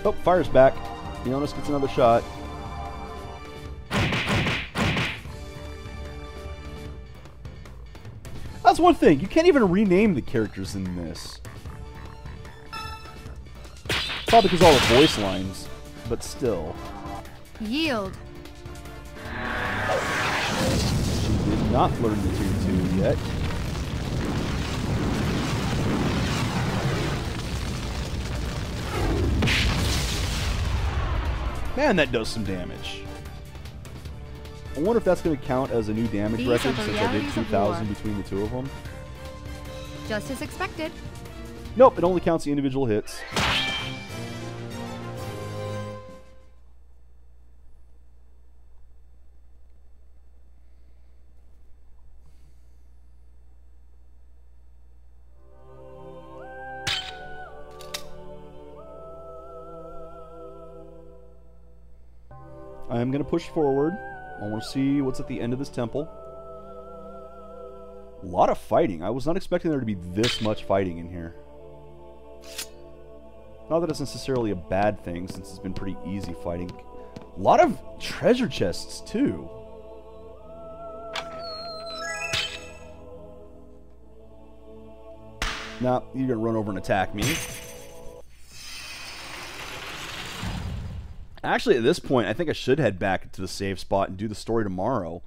Oh, fire's back. Ionis gets another shot. That's one thing. You can't even rename the characters in this. Probably because all the voice lines, but still. Yield. She did not learn the 2-2 yet. Man, that does some damage. I wonder if that's going to count as a new damage These record are the since I did realities of 2,000 war. between the two of them. Just as expected. Nope, it only counts the individual hits. I am going to push forward. I want to see what's at the end of this temple. A lot of fighting. I was not expecting there to be this much fighting in here. Not that it's necessarily a bad thing, since it's been pretty easy fighting. A lot of treasure chests, too. Nah, you're going to run over and attack me. Actually, at this point, I think I should head back to the save spot and do the story tomorrow.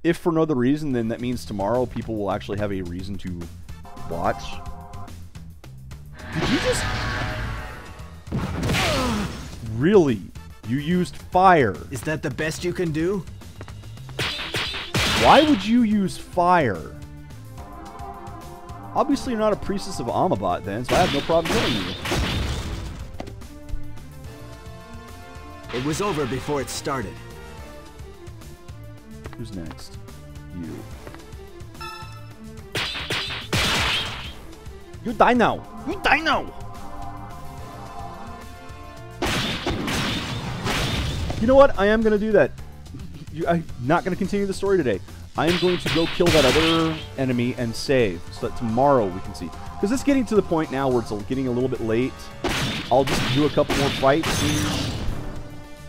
If for no other reason, then that means tomorrow people will actually have a reason to watch. Did you just... Really? You used fire. Is that the best you can do? Why would you use fire? Obviously, you're not a priestess of Amabat then, so I have no problem killing you. It was over before it started. Who's next? You. You die now! You die now! You know what? I am going to do that. I'm not going to continue the story today. I am going to go kill that other enemy and save, so that tomorrow we can see. Because it's getting to the point now where it's getting a little bit late. I'll just do a couple more fights and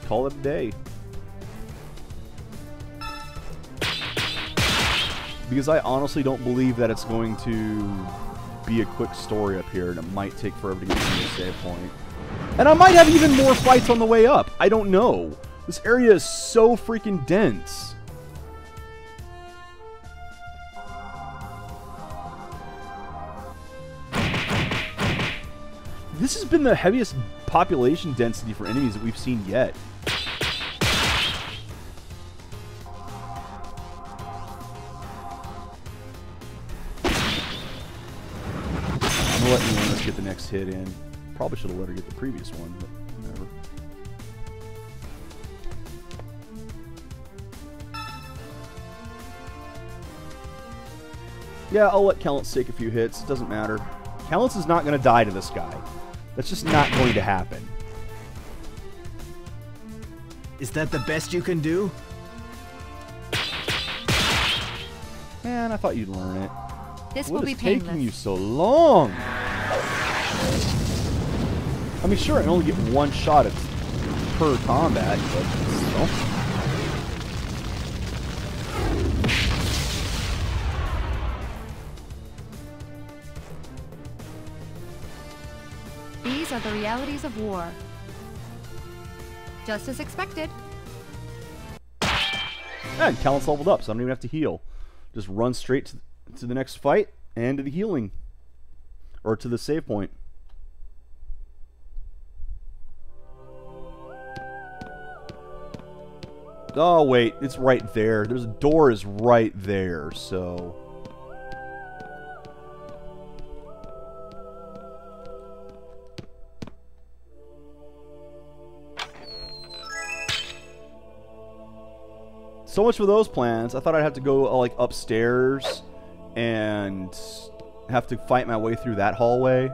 call it a day. Because I honestly don't believe that it's going to be a quick story up here, and it might take forever to get to the save point. And I might have even more fights on the way up. I don't know. This area is so freaking dense. This has been the heaviest population density for enemies that we've seen yet. I'm gonna let Leona get the next hit in. Probably should have let her get the previous one, but whatever. Yeah, I'll let Callance take a few hits. It doesn't matter. Callance is not going to die to this guy. That's just not going to happen. Is that the best you can do? Man, I thought you'd learn it. This What will be is taking painless. you so long? I mean, sure, I only get one shot at per combat, but still. These are the realities of war. Just as expected. And Callance leveled up, so I don't even have to heal. Just run straight to the next fight and to the healing. Or to the save point. Oh, wait. It's right there. There's a door is right there, so... So much for those plans. I thought I'd have to go like upstairs and have to fight my way through that hallway.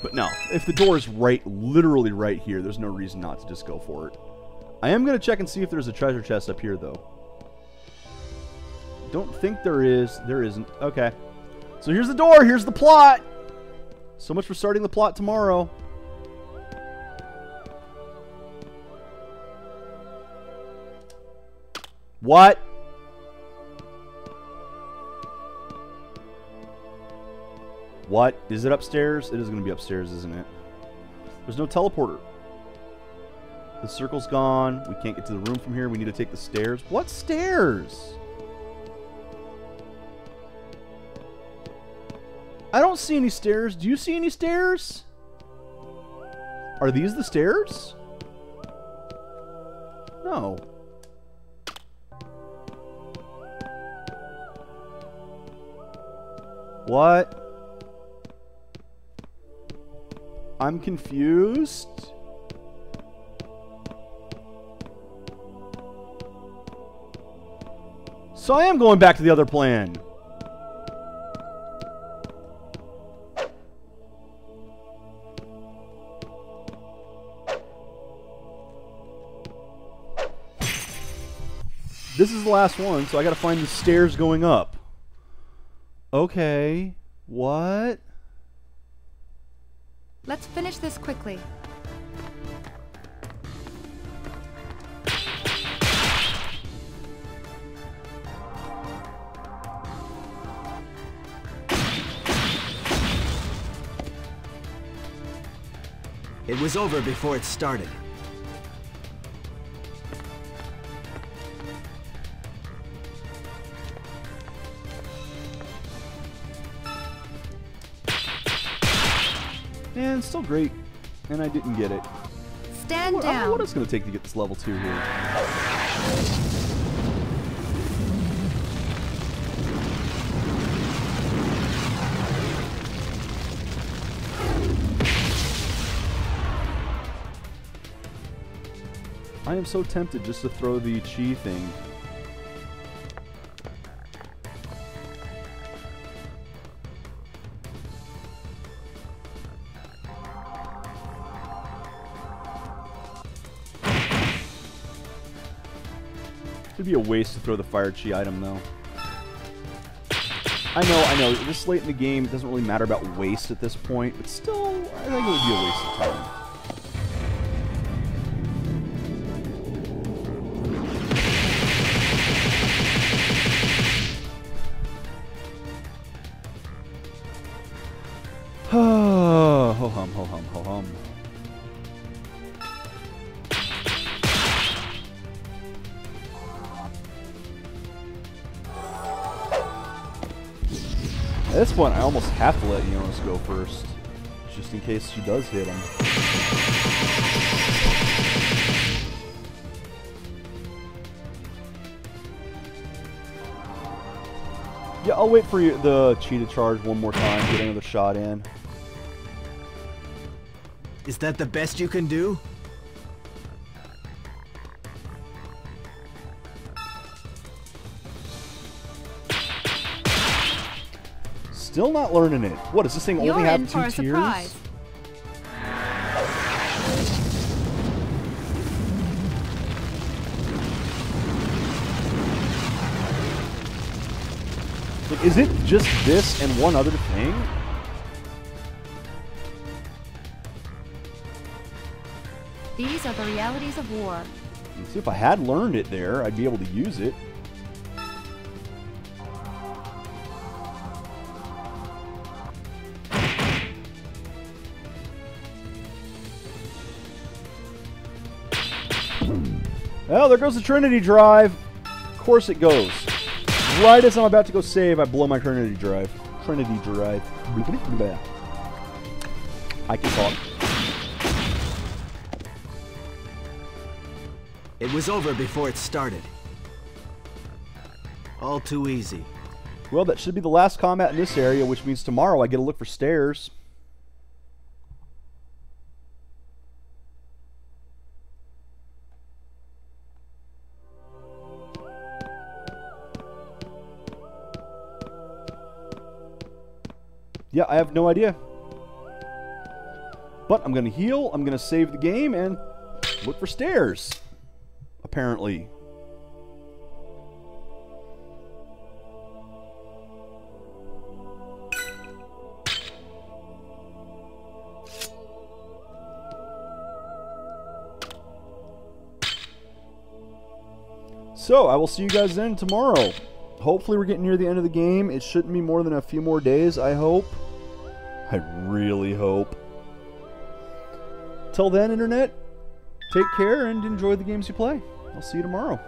But no, if the door is right, literally right here, there's no reason not to just go for it. I am going to check and see if there's a treasure chest up here, though. Don't think there is. There isn't. Okay. So here's the door. Here's the plot. So much for starting the plot tomorrow. What? What? Is it upstairs? It is going to be upstairs, isn't it? There's no teleporter. The circle's gone. We can't get to the room from here. We need to take the stairs. What stairs? I don't see any stairs. Do you see any stairs? Are these the stairs? No. What? I'm confused. So I am going back to the other plan. This is the last one, so I gotta find the stairs going up. Okay. What? Let's finish this quickly. It was over before it started. And still great. And I didn't get it. Stand down. What is it going to take to get this level 2 here? I am so tempted just to throw the chi thing. It'd be a waste to throw the fire chi item, though. I know. This late in the game, it doesn't really matter about waste at this point, but still, I think it would be a waste of time. Ho hum, ho hum, ho hum. At this point, I almost have to let Jonas go first, just in case she does hit him. Yeah, I'll wait for the chi to charge one more time, get another shot in. Is that the best you can do? Still not learning it. What, does this thing only have 2 tiers? Like, is it just this and one other thing? These are the realities of war. See, if I had learned it there, I'd be able to use it. Well, there goes the Trinity Drive. Of course it goes. Right as I'm about to go save, I blow my Trinity Drive. Trinity Drive. I can talk. It was over before it started. All too easy. Well, that should be the last combat in this area, which means tomorrow I get to look for stairs. Yeah, I have no idea. But I'm going to heal, I'm going to save the game, and look for stairs. Apparently. So, I will see you guys then tomorrow. Hopefully we're getting near the end of the game. It shouldn't be more than a few more days, I hope. I really hope. Till then, Internet, take care and enjoy the games you play. I'll see you tomorrow.